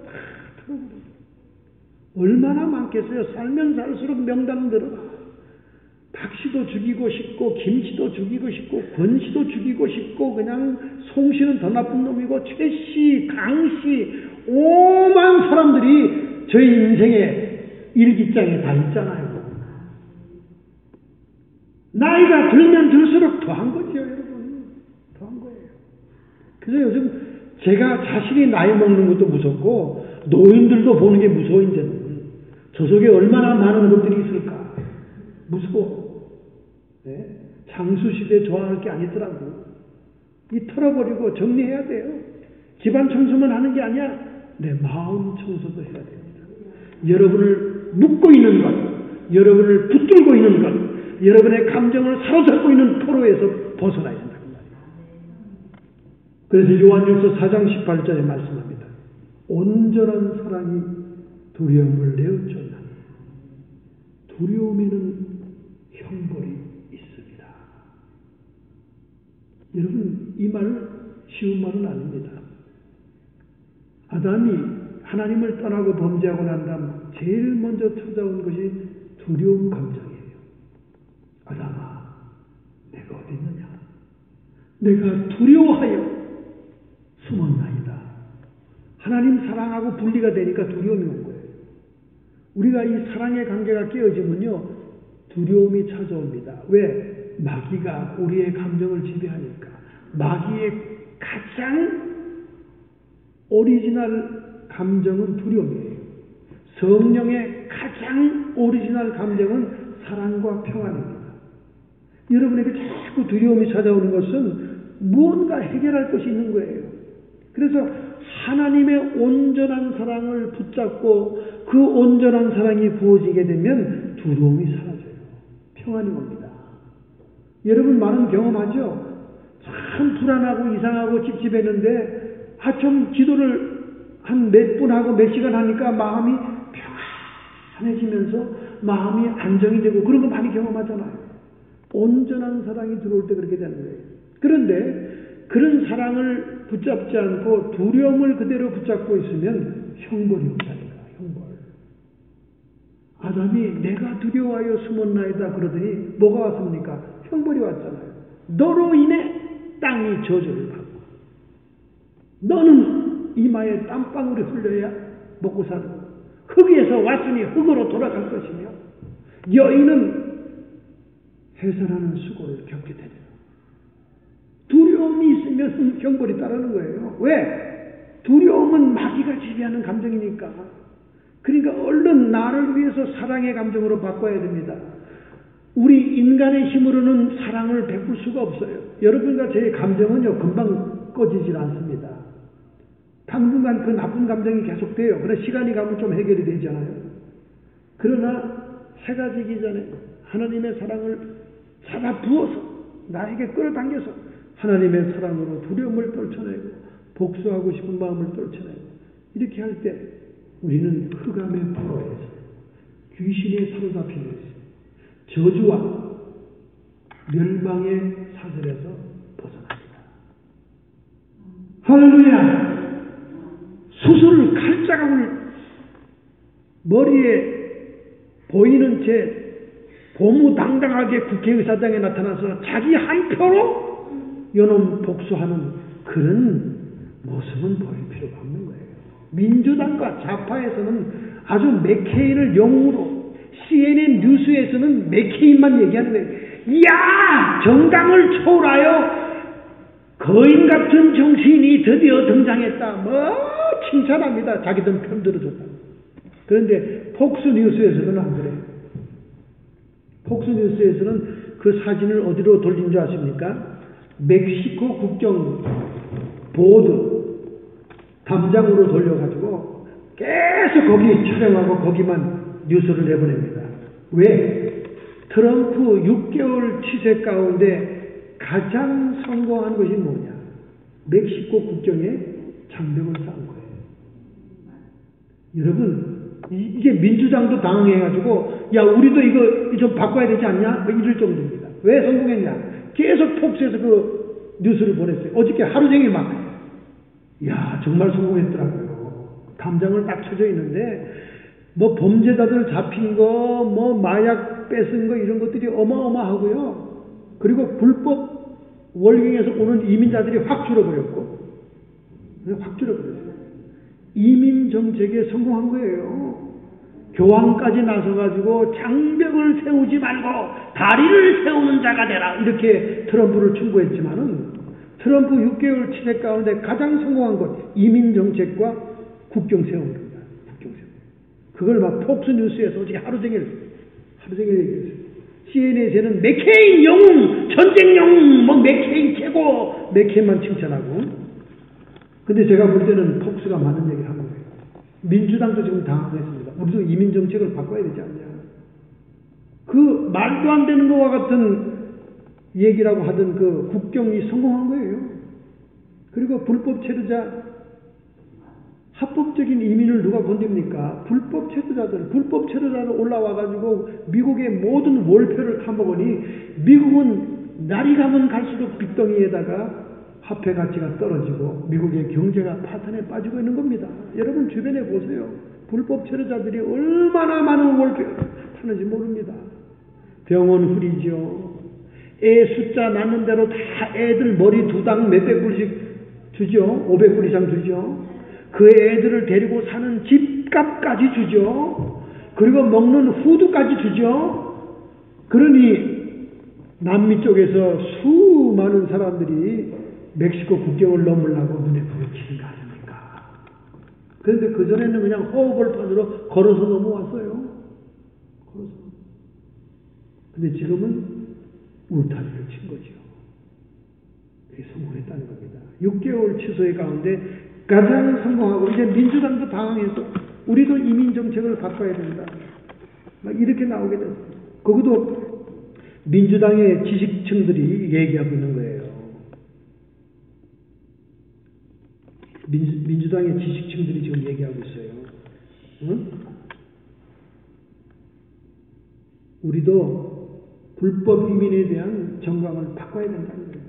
얼마나 많겠어요. 살면 살수록 명당 들어라. 박씨도 죽이고 싶고 김씨도 죽이고 싶고 권씨도 죽이고 싶고 그냥 송씨는 더 나쁜 놈이고 최씨, 강씨 오만 사람들이 저희 인생의 일기장에 다 있잖아요. 나이가 들면 들수록 더한 거지요, 여러분. 더한 거예요. 그래서 요즘 제가 자신이 나이 먹는 것도 무섭고 노인들도 보는 게 무서워. 이제는 저 속에 얼마나 많은 것들이 있을까 무서워. 네? 장수시대에 좋아할 게 아니더라고. 이 털어버리고 정리해야 돼요. 집안 청소만 하는 게 아니야. 내 마음 청소도 해야 됩니다. 여러분을 묶고 있는 것, 여러분을 붙들고 있는 것, 여러분의 감정을 사로잡고 있는 포로에서 벗어나야 된다는 말이에요. 그래서 요한일서 4장 18절에 말씀합니다. 온전한 사랑이 두려움을 내어쫓나니 두려움에는 형벌이 있습니다. 여러분, 이 말 쉬운 말은 아닙니다. 아담이 하나님을 떠나고 범죄하고 난 다음 제일 먼저 찾아온 것이 두려움 감정이에요. 아담아, 내가 어디 있느냐? 내가 두려워하여 숨었나이다. 하나님 사랑하고 분리가 되니까 두려움이 온 거예요. 우리가 이 사랑의 관계가 깨어지면요, 두려움이 찾아옵니다. 왜? 마귀가 우리의 감정을 지배하니까. 마귀의 가장 오리지널 감정은 두려움이에요. 성령의 가장 오리지널 감정은 사랑과 평안입니다. 여러분에게 자꾸 두려움이 찾아오는 것은 무언가 해결할 것이 있는 거예요. 그래서 하나님의 온전한 사랑을 붙잡고 그 온전한 사랑이 부어지게 되면 두려움이 사라져요. 평안이 옵니다. 여러분 많은 경험하죠? 참 불안하고 이상하고 찝찝했는데 좀 기도를 한 몇 분 하고 몇 시간 하니까 마음이 평안해지면서 마음이 안정이 되고 그런 거 많이 경험하잖아요. 온전한 사랑이 들어올 때 그렇게 되는 거예요. 그런데 그런 사랑을 붙잡지 않고 두려움을 그대로 붙잡고 있으면 형벌이 없다니까. 형벌. 아담이 내가 두려워하여 숨었나이다 그러더니 뭐가 왔습니까? 형벌이 왔잖아요. 너로 인해 땅이 저주를 받고 너는 이마에 땀방울이 흘려야 먹고 사는 흙에서 왔으니 흙으로 돌아갈 것이며 여인은 해산하는 수고를 겪게 되리라. 두려움이 있으면 형벌이 따르는 거예요. 왜? 두려움은 마귀가 지배하는 감정이니까. 그러니까 얼른 나를 위해서 사랑의 감정으로 바꿔야 됩니다. 우리 인간의 힘으로는 사랑을 베풀 수가 없어요. 여러분과 제 감정은요 금방 꺼지질 않습니다. 당분간 그 나쁜 감정이 계속돼요. 그러나 시간이 가면 좀 해결이 되잖아요. 그러나 해가 지기 전에 하나님의 사랑을 잡아 부어서 나에게 끌어당겨서 하나님의 사랑으로 두려움을 떨쳐내고 복수하고 싶은 마음을 떨쳐내고 이렇게 할 때 우리는 흑암의 포로에서 귀신의 사로잡힘에서 저주와 멸망의 사슬에서 벗어납니다. 할렐루야! 수술 칼자국을 머리에 보이는 채 고무당당하게 국회의사당에 나타나서 자기 한 표로 요놈 복수하는 그런 모습은 보일 필요가 없는 거예요. 민주당과 좌파에서는 아주 맥케인을 영웅으로, CNN 뉴스에서는 맥케인만 얘기하는 거예요. 이야! 정당을 초월하여 거인 같은 정치인이 드디어 등장했다. 칭찬합니다. 자기들 편 들어줬다. 그런데 폭스뉴스에서는 안 그래요. 폭스뉴스에서는 그 사진을 어디로 돌린 줄 아십니까? 멕시코 국경 보드 담장으로 돌려가지고 계속 거기 촬영하고 거기만 뉴스를 내보냅니다. 왜? 트럼프 6개월 치세 가운데 가장 성공한 것이 뭐냐? 멕시코 국경에 장벽을 쌓은 거예요. 여러분, 이게 민주당도 당황해가지고 야 우리도 이거 좀 바꿔야 되지 않냐? 이럴 정도입니다. 왜 성공했냐? 계속 폭스에서 그 뉴스를 보냈어요. 어저께 하루 종일 야 정말 성공했더라고요. 담장을 딱 쳐져 있는데 뭐 범죄자들 잡힌 거, 뭐 마약 뺏은 거 이런 것들이 어마어마하고요. 그리고 불법 월경에서 오는 이민자들이 확 줄어버렸고, 확 줄어버렸어요. 이민 정책에 성공한 거예요. 교황까지 나서가지고 장벽을 세우지 말고 다리를 세우는 자가 되라, 이렇게 트럼프를 충고했지만은 트럼프 6개월 치대 가운데 가장 성공한 것, 이민 정책과 국경 세우는 겁니다. 국경 세우. 그걸 막 폭스뉴스에서 하루 종일 얘기했어요. CNN에서는 맥케인 영웅, 전쟁 영웅, 뭐 맥케인 최고, 맥케인만 칭찬하고. 근데 제가 볼 때는 폭스가 많은 얘기를 하는 거예요. 민주당도 지금 당황했습니다. 우리도 이민 정책을 바꿔야 되지 않냐. 그 말도 안 되는 것과 같은 얘기라고 하던 그 국경이 성공한 거예요. 그리고 불법 체류자, 합법적인 이민을 누가 건집니까? 불법 체류자들 올라와가지고 미국의 모든 월표를 타먹으니 미국은 날이 가면 갈수록 빚덩이에다가 화폐 가치가 떨어지고 미국의 경제가 파탄에 빠지고 있는 겁니다. 여러분 주변에 보세요. 불법 체류자들이 얼마나 많은 월표를 타는지 모릅니다. 병원 후리죠. 애 숫자 낳는 대로 다 애들 머리 2당 몇백 불씩 주죠. 500불 이상 주죠. 그 애들을 데리고 사는 집값까지 주죠. 그리고 먹는 후드까지 주죠. 그러니 남미 쪽에서 수많은 사람들이 멕시코 국경을 넘으려고 눈에 불을 치는 거 아닙니까? 그런데 그전에는 그냥 허허벌판으로 걸어서 넘어왔어요. 근데 지금은 울타리를 친 거죠. 그게 성공했다는 겁니다. 6개월 취소의 가운데 가장 성공하고, 이제 민주당도 당황해서 우리도 이민 정책을 바꿔야 된다, 막 이렇게 나오게 됐어요. 그것도 민주당의 지식층들이 얘기하고 있는 거예요. 민주당의 지식층들이 지금 얘기하고 있어요. 응? 우리도 불법 이민에 대한 정강을 바꿔야 된다는 거예요.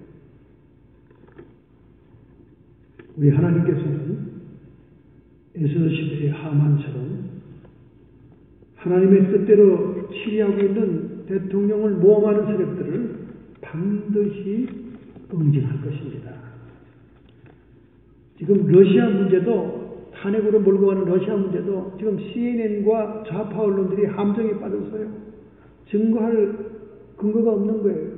우리 하나님께서는 에스더시대의 하만처럼 하나님의 뜻대로 치리하고 있는 대통령을 모험하는 세력들을 반드시 응징할 것입니다. 지금 러시아 문제도, 탄핵으로 몰고 가는 러시아 문제도 지금 CNN과 좌파 언론들이 함정에 빠졌어요. 증거할 근거가 없는 거예요.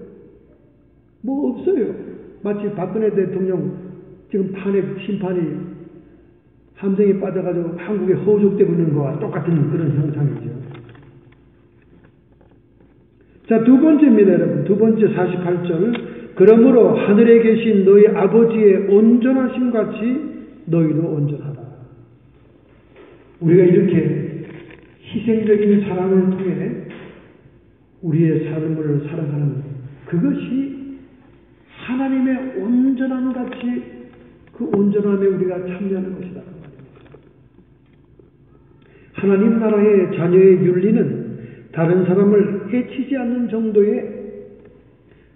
뭐 없어요. 마치 박근혜 대통령 지금 탄핵 심판이 함정에 빠져가지고 한국에 허우적대고 있는 거와 똑같은 그런 형상이죠. 자, 두 번째입니다, 여러분. 두 번째 48절. 그러므로 하늘에 계신 너희 아버지의 온전하심 같이 너희도 온전하라. 우리가 이렇게 희생적인 사랑을 통해 우리의 삶을 살아가는 그것이 하나님의 온전함 같이 그 온전함에 우리가 참여하는 것이다. 하나님 나라의 자녀의 윤리는 다른 사람을 해치지 않는 정도의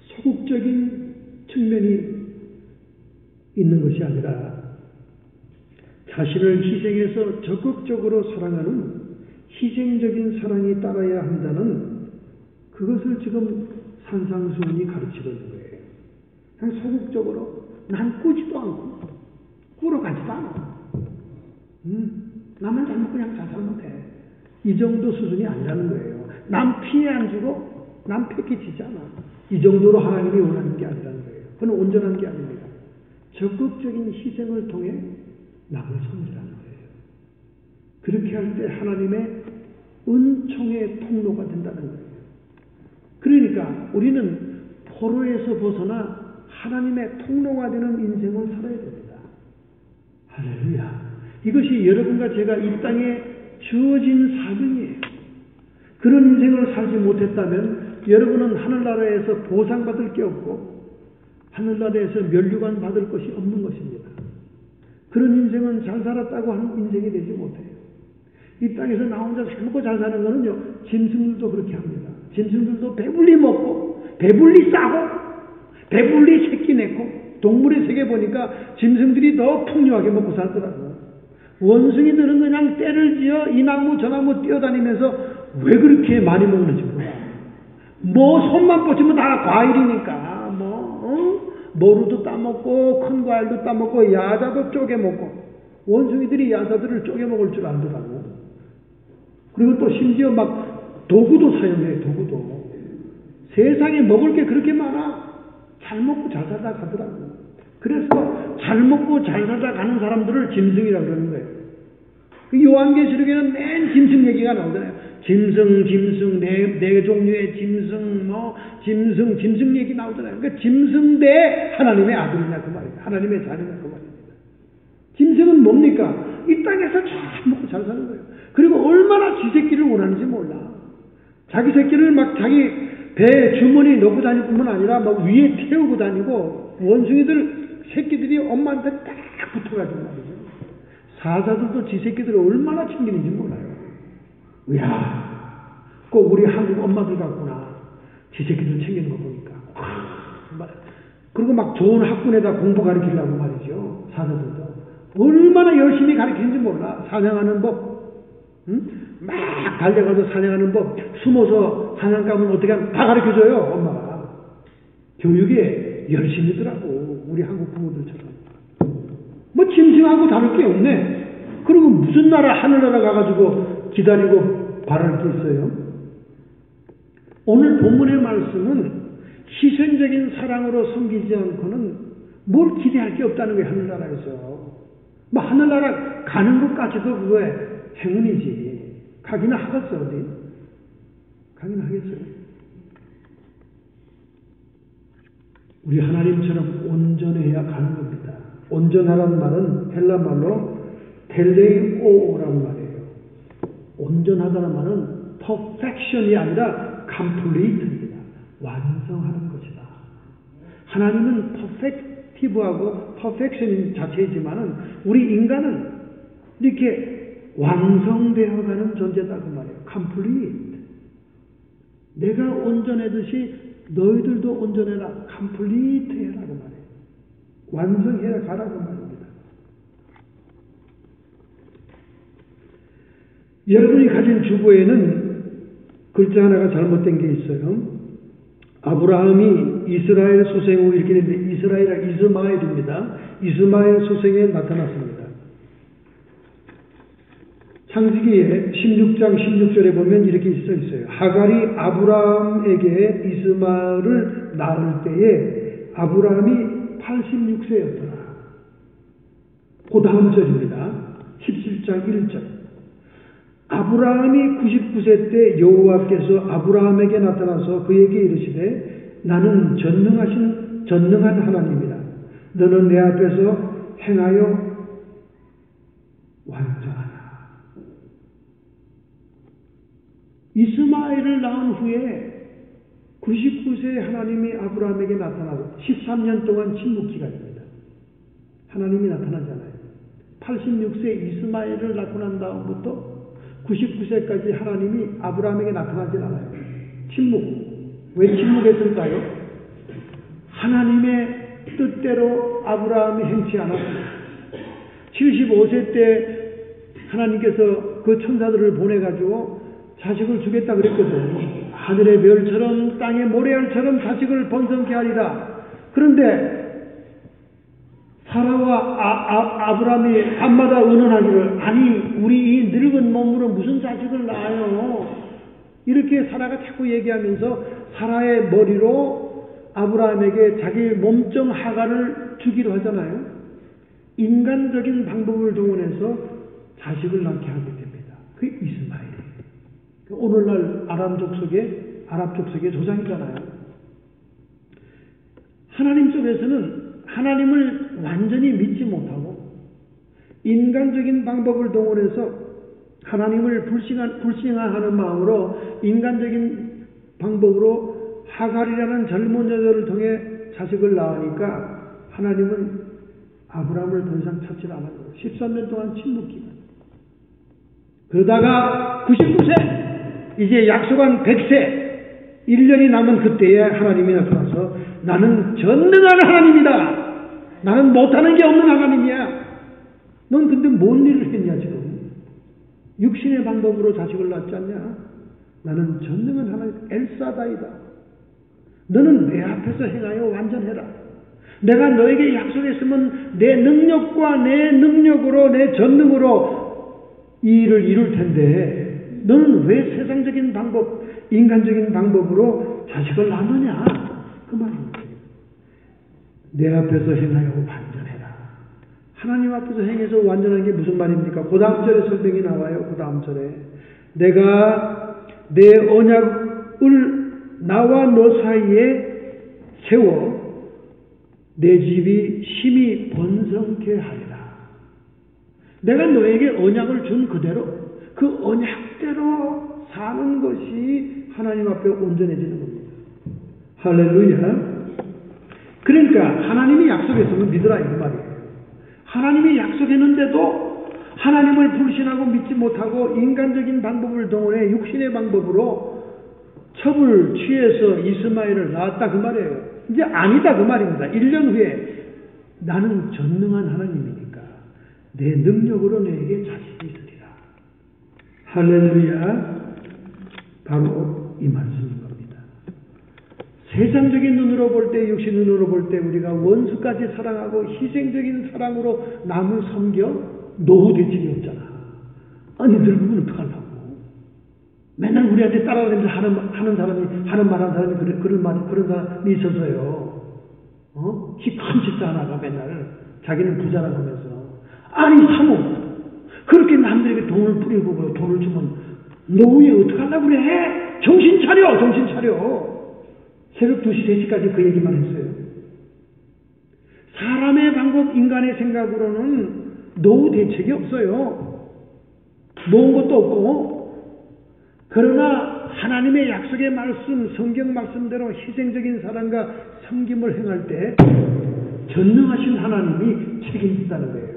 소극적인 측면이 있는 것이 아니라 자신을 희생해서 적극적으로 사랑하는 희생적인 사랑이 따라야 한다는 그것을 지금 산상수훈이 가르치고 있는 거예요. 그냥 소극적으로 난 꾸지도 않고 꾸러가지도 않아. 나만 잘못 그냥 잘 살면 돼. 이 정도 수준이 아니라는 거예요. 남 피해 안 주고 남 패기치지 않아. 이 정도로 하나님이 원하는 게 아니라는 거예요. 그건 온전한 게 아닙니다. 적극적인 희생을 통해 남을 섬기라는 거예요. 그렇게 할 때 하나님의 은총의 통로가 된다는 거예요. 그러니까 우리는 포로에서 벗어나 하나님의 통로가 되는 인생을 살아야 됩니다. 할렐루야. 이것이 여러분과 제가 이 땅에 주어진 사명이에요. 그런 인생을 살지 못했다면 여러분은 하늘나라에서 보상받을 게 없고 하늘나라에서 면류관 받을 것이 없는 것입니다. 그런 인생은 잘 살았다고 하는 인생이 되지 못해요. 이 땅에서 나 혼자 잘 먹고 잘 사는 거는요, 짐승들도 그렇게 합니다. 짐승들도 배불리 먹고 배불리 싸고 배불리 새끼 낳고, 동물의 세계 보니까 짐승들이 더 풍요하게 먹고 살더라고요. 원숭이들은 그냥 떼를 지어 이 나무 저 나무 뛰어다니면서 왜 그렇게 많이 먹는지 몰라요. 뭐 손만 뻗치면 다 과일이니까 모루도 따먹고 큰 과일도 따먹고 야자도 쪼개 먹고 원숭이들이 야사들을 쪼개먹을 줄 알더라고. 그리고 또 심지어 막 도구도 사용해, 도구도. 세상에 먹을 게 그렇게 많아. 잘 먹고 잘 살다 가더라고. 그래서 잘 먹고 잘 살다 가는 사람들을 짐승이라고 그러는 거예요. 그 요한계시록에는 맨 짐승 얘기가 나오잖아요. 짐승, 네 종류의 짐승 얘기 나오잖아요. 그러니까 짐승 대 하나님의 아들이냐 그 말이에요. 하나님의 자녀냐 그 말입니다. 짐승은 뭡니까? 이 땅에서 잘 먹고 잘 사는 거예요. 그리고 얼마나 지 새끼를 원하는지 몰라. 자기 새끼를 막 자기 배 주머니에 넣고 다닐 뿐만 아니라 막 위에 태우고 다니고 원숭이들 새끼들이 엄마한테 딱 붙어가지고 말이죠. 사자들도 지 새끼들을 얼마나 챙기는지 몰라요. 이야, 꼭 우리 한국 엄마들 같구나. 지 새끼들 챙기는 거 보니까. 그리고 막 좋은 학군에다 공부 가르치려고 말이죠. 사자들도. 얼마나 열심히 가르치는지 몰라. 사냥하는 법. 응? 막 달려가서 사냥하는 법. 숨어서 사냥 가면 어떻게 하면 다 가르쳐줘요. 엄마가. 교육에 열심히더라고. 우리 한국 부모들처럼. 뭐 짐승하고 다를 게 없네. 그리고 무슨 나라 하늘나라 가가지고 기다리고 바랄 게 있어요. 오늘 본문의 말씀은 희생적인 사랑으로 섬기지 않고는 뭘 기대할 게 없다는 거예요. 하늘나라에서. 뭐 하늘나라 가는 것까지도 그거에 행운이지. 가기는 하겠어 어디? 가기는 하겠어요. 우리 하나님처럼 온전해야 가는 겁니다. 온전하란 말은 헬라 말로 텔레오라는 말이에요. 온전하다는 말은 perfection이 아니라 complete입니다. 완성하는 것이다. 하나님은 perfective하고 perfection 자체이지만은 우리 인간은 이렇게 완성되어가는 존재다 그 말이에요. complete. 내가 온전하듯이 너희들도 온전해라. complete 해라 그 말이에요. 완성해라 가라고 말입니다. 여러분이 가진 주보에는 글자 하나가 잘못된 게 있어요. 아브라함이 이스라엘 소생후 이렇게 되는데 이스라엘은 이스마엘입니다. 이스마엘 소생에 나타났습니다. 창세기에 16장 16절에 보면 이렇게 써 있어요. 하갈이 아브라함에게 이스마엘을 낳을 때에 아브라함이 86세였더라. 그 다음 절입니다. 17장 1절. 아브라함이 99세 때 여호와께서 아브라함에게 나타나서 그에게 이르시되 나는 전능한 하나님이다. 너는 내 앞에서 행하여 완전하라. 이스마엘을 낳은 후에 99세 하나님이 아브라함에게 나타나고 13년 동안 침묵기간입니다. 하나님이 나타나잖아요. 86세 이스마엘을 낳고 난 다음부터 99세까지 하나님이 아브라함에게 나타나질 않아요. 침묵. 왜 침묵했을까요? 하나님의 뜻대로 아브라함이 행치 않았습니다. 75세 때 하나님께서 그 천사들을 보내가지고 자식을 주겠다 그랬거든. 하늘의 별처럼 땅의 모래알처럼 자식을 번성케 하리라. 그런데 사라와 아브라함이 밤마다 의논하기를 아니 우리 이 늙은 몸으로 무슨 자식을 낳아요. 이렇게 사라가 자꾸 얘기하면서 사라의 머리로 아브라함에게 자기 몸종 하갈을 주기로 하잖아요. 인간적인 방법을 동원해서 자식을 낳게 하게 됩니다. 그게 이스마엘이에요. 오늘날 아랍 족속의 조상이잖아요. 하나님 쪽에서는 하나님을 완전히 믿지 못하고 인간적인 방법을 동원해서 하나님을 불신하는 마음으로 인간적인 방법으로 하갈이라는 젊은 여자를 통해 자식을 낳으니까 하나님은 아브라함을 더 이상 찾지 않았고 13년 동안 침묵기간. 그러다가 99세 이제 약속한 100세 1년이 남은 그때에 하나님이 나타나서 나는 전능한 하나님이다. 나는 못하는 게 없는 하나님이야. 넌 근데 뭔 일을 했냐 지금. 육신의 방법으로 자식을 낳지 않냐. 나는 전능한 하나님 엘사다이다. 너는 내 앞에서 행하여 완전해라. 내가 너에게 약속했으면 내 능력과 내 능력으로 내 전능으로 이 일을 이룰 텐데 너는 왜 세상적인 방법, 인간적인 방법으로 자식을 낳느냐? 그 말입니다. 내 앞에서 행하여 완전해라. 하나님 앞에서 행해서 완전한 게 무슨 말입니까? 그 다음 절에 설명이 나와요. 그 다음 절에 내가 내 언약을 나와 너 사이에 세워 내 집이 심히 번성케 하리라. 내가 너에게 언약을 준 그대로 그 언약대로 사는 것이 하나님 앞에 온전해지는 겁니다. 할렐루야. 그러니까 하나님이 약속했으면 믿으라 이 말이에요. 하나님이 약속했는데도 하나님을 불신하고 믿지 못하고 인간적인 방법을 동원해 육신의 방법으로 첩을 취해서 이스마엘을 낳았다 그 말이에요. 이제 아니다 그 말입니다. 1년 후에 나는 전능한 하나님이니까 내 능력으로 내게 자식이 있으리라. 할렐루야. 바로 이 말씀인 겁니다. 세상적인 눈으로 볼 때, 육신 눈으로 볼 때 우리가 원수까지 사랑하고 희생적인 사랑으로 남을 섬겨 노후 대책이 없잖아. 아니 늙으면 어떡하려고. 맨날 우리한테 따라다니면서 하는 사람이 그런 사람이 있어서요. 키 큰 집사 하나가 맨날 자기는 부자라고 하면서 아니 사모 그렇게 남들에게 돈을 뿌리고 돈을 주면 노후에 어떡하려고 그래? 정신 차려. 새벽 2시, 3시까지 그 얘기만 했어요. 사람의 방법, 인간의 생각으로는 노후 대책이 없어요. 모은 것도 없고. 그러나 하나님의 약속의 말씀, 성경 말씀대로 희생적인 사랑과 섬김을 행할 때 전능하신 하나님이 책임진다는 거예요.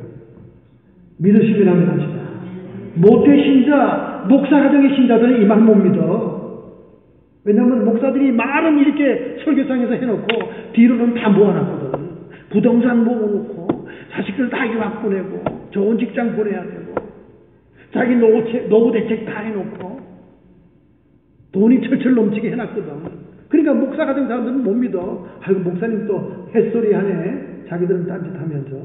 믿으시면 합시다. 모태신자, 목사가정의 신자들은 이 말 못 믿어. 왜냐하면 목사들이 말은 이렇게 설교상에서 해놓고 뒤로는 다 모아놨거든. 부동산 모아놓고 자식들 다 유학 보내고 좋은 직장 보내야 되고 자기 노후 대책 다 해놓고 돈이 철철 넘치게 해놨거든. 그러니까 목사 같은 사람들은 못 믿어. 아이고 목사님 또 햇소리 하네. 자기들은 딴짓하면서.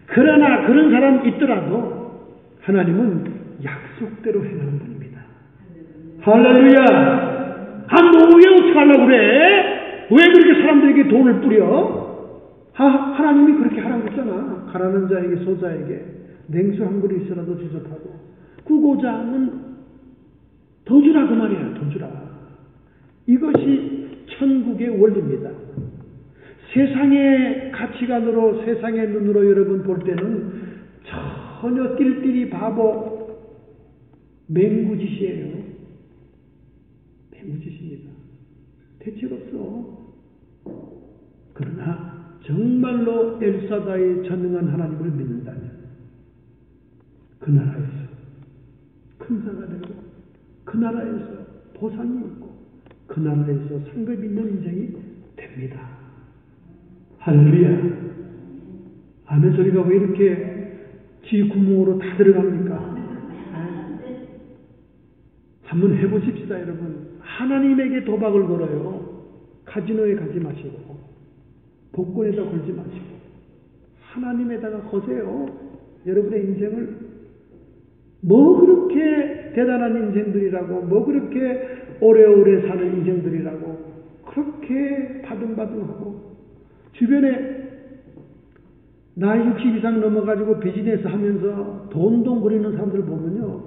그러나 그런 사람 있더라도 하나님은 약속대로 행하는 분입니다. 할렐루야. 노후에 어떻게 하려고 그래? 왜 그렇게 사람들에게 돈을 뿌려? 하나님이 그렇게 하라고 했잖아. 가난한 자에게 소자에게 냉수 한 그릇 있어라도 주접하고 구고자 하면 더 주라 그 말이야. 더 주라. 이것이 천국의 원리입니다. 세상의 가치관으로 세상의 눈으로 여러분 볼 때는 전혀 띨띨이 바보 맹구짓이에요. 맹구짓입니다. 대책 없어. 그러나 정말로 엘사다의 전능한 하나님을 믿는다면 그 나라에서 큰 자가 되고 그 나라에서 보상이 있고 그 나라에서 상급 있는 인생이 됩니다. 할렐루야. 아멘 소리가 왜 이렇게 지 구멍으로 다 들어갑니까? 한번 해보십시다 여러분. 하나님에게 도박을 걸어요. 카지노에 가지 마시고 복권에다 걸지 마시고 하나님에다가 거세요. 여러분의 인생을 뭐 그렇게 대단한 인생들이라고 뭐 그렇게 오래오래 사는 인생들이라고 그렇게 바둥바둥하고 주변에 나이 60 이상 넘어가지고 비즈니스 하면서 돈거리는 사람들 보면요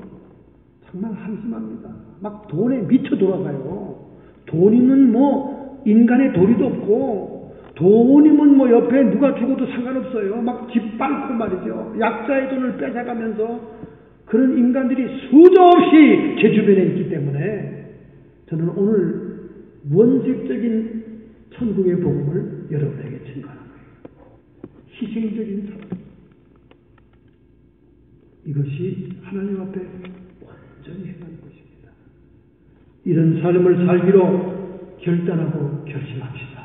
정말 한심합니다. 막 돈에 미쳐 돌아가요. 돈이면 뭐 인간의 도리도 없고 돈이면 뭐 옆에 누가 죽어도 상관없어요. 막 짓밟고 말이죠. 약자의 돈을 뺏어가면서 그런 인간들이 수도 없이 제 주변에 있기 때문에 저는 오늘 원색적인 천국의 복음을 여러분에게 증거하는 거예요. 희생적인 사랑. 이것이 하나님 앞에 완전히 행하는 것입니다. 이런 삶을 살기로 결단하고 결심합시다.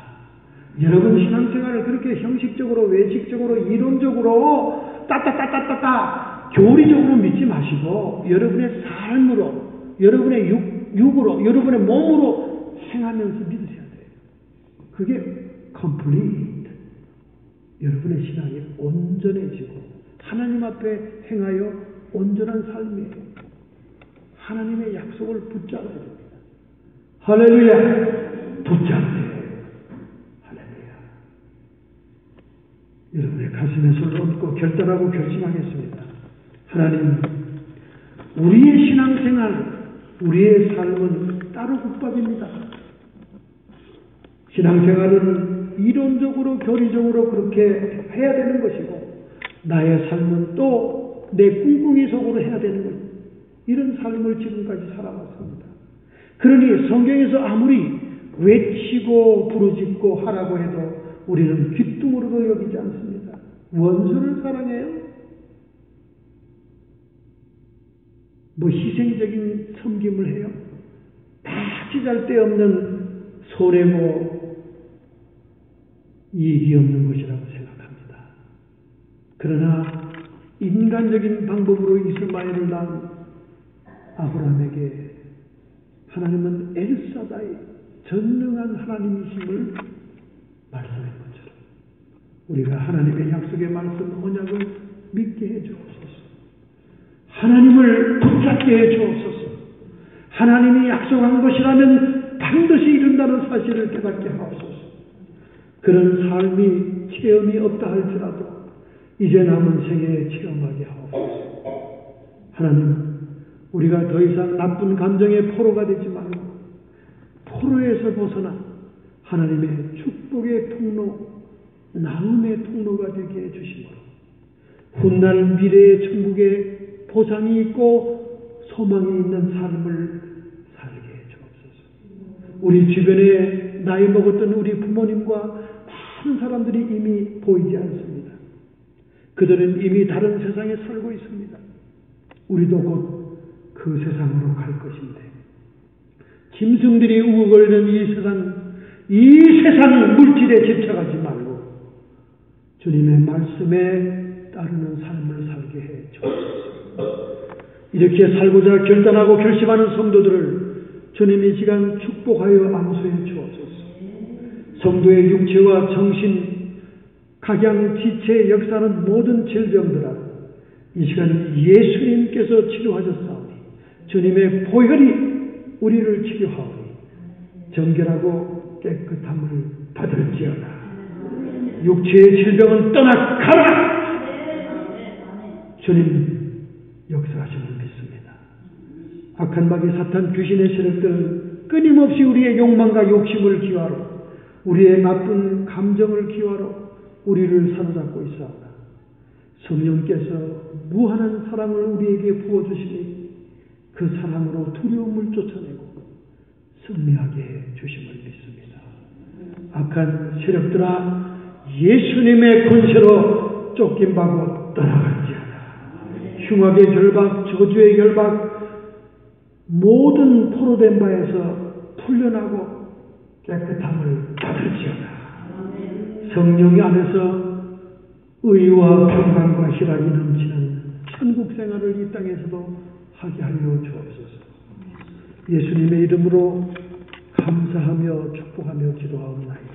여러분 신앙생활을 그렇게 형식적으로 외식적으로 이론적으로 따따따따따따 교리적으로 믿지 마시고 여러분의 삶으로 여러분의 육으로 여러분의 몸으로 행하면서 믿으셔야 돼요. 그게 complete 여러분의 신앙이 온전해지고 하나님 앞에 행하여 온전한 삶이에요. 하나님의 약속을 붙잡아야 됩니다. 할렐루야! 붙잡으세요. 할렐루야! 여러분의 가슴에 손을 얹고 결단하고 결심하겠습니다. 하나님, 우리의 신앙생활, 우리의 삶은 따로 국밥입니다. 신앙생활은 이론적으로 교리적으로 그렇게 해야 되는 것이고 나의 삶은 또 내 꿍꿍이 속으로 해야 되는 것입니다. 이런 삶을 지금까지 살아왔습니다. 그러니 성경에서 아무리 외치고 부르짖고 하라고 해도 우리는 귀뚱으로도 여기지 않습니다. 원수를 사랑해요? 뭐 희생적인 섬김을 해요? 다 찌잘데없는 손해고 이익이 없는 것이라고 생각합니다. 그러나 인간적인 방법으로 이스마엘을 낳은 아브라함에게 하나님은 엘사다이 전능한 하나님이심을 말씀한 것처럼 우리가 하나님의 약속의 말씀 언약을 믿게 해 주옵소서. 하나님을 붙잡게 해 주옵소서. 하나님이 약속한 것이라면 반드시 이룬다는 사실을 깨닫게 하옵소서. 그런 삶이 체험이 없다 할지라도 이제 남은 생애에 체험하게 하옵소서. 하나님, 우리가 더 이상 나쁜 감정의 포로가 되지 말고 포로에서 벗어나 하나님의 축복의 통로, 나음의 통로가 되게 해주시므로 훗날 미래의 천국에 보상이 있고 소망이 있는 삶을 살게 해주옵소서. 우리 주변에 나이 먹었던 우리 부모님과 많은 사람들이 이미 보이지 않습니다. 그들은 이미 다른 세상에 살고 있습니다. 우리도 곧 그 세상으로 갈 것인데 짐승들이 우거거리는 이 세상 물질에 집착하지 말고 주님의 말씀에 따르는 삶을 살게 해 주옵소서. 이렇게 살고자 결단하고 결심하는 성도들을 주님 이 시간 축복하여 안수해 주옵소서. 성도의 육체와 정신, 각양, 지체에 역사하는 모든 질병들아 이 시간 예수님께서 치료하셨사오니 주님의 보혈이 우리를 치료하오니 정결하고 깨끗함을 받을지어다. 육체의 질병은 떠나가라. 주님 역사하심을 믿습니다. 악한 마귀 사탄 귀신의 세력들은 끊임없이 우리의 욕망과 욕심을 기화로 우리의 나쁜 감정을 기화로 우리를 사로잡고 있사오다. 성령께서 무한한 사랑을 우리에게 부어주시니 그 사랑으로 두려움을 쫓아내고 승리하게 해 주심을 믿습니다. 악한 세력들아 예수님의 권세로 쫓김받고 떠나갈지어다. 흉악의 결박, 저주의 결박 모든 포로된 바에서 풀려나고 깨끗함을 받을지어다. 성령 안에서 의와 평강과 희락이 넘치는 천국 생활을 이 땅에서도 하게 하여 주옵소서. 예수님의 이름으로 감사하며 축복하며 기도하옵나이다.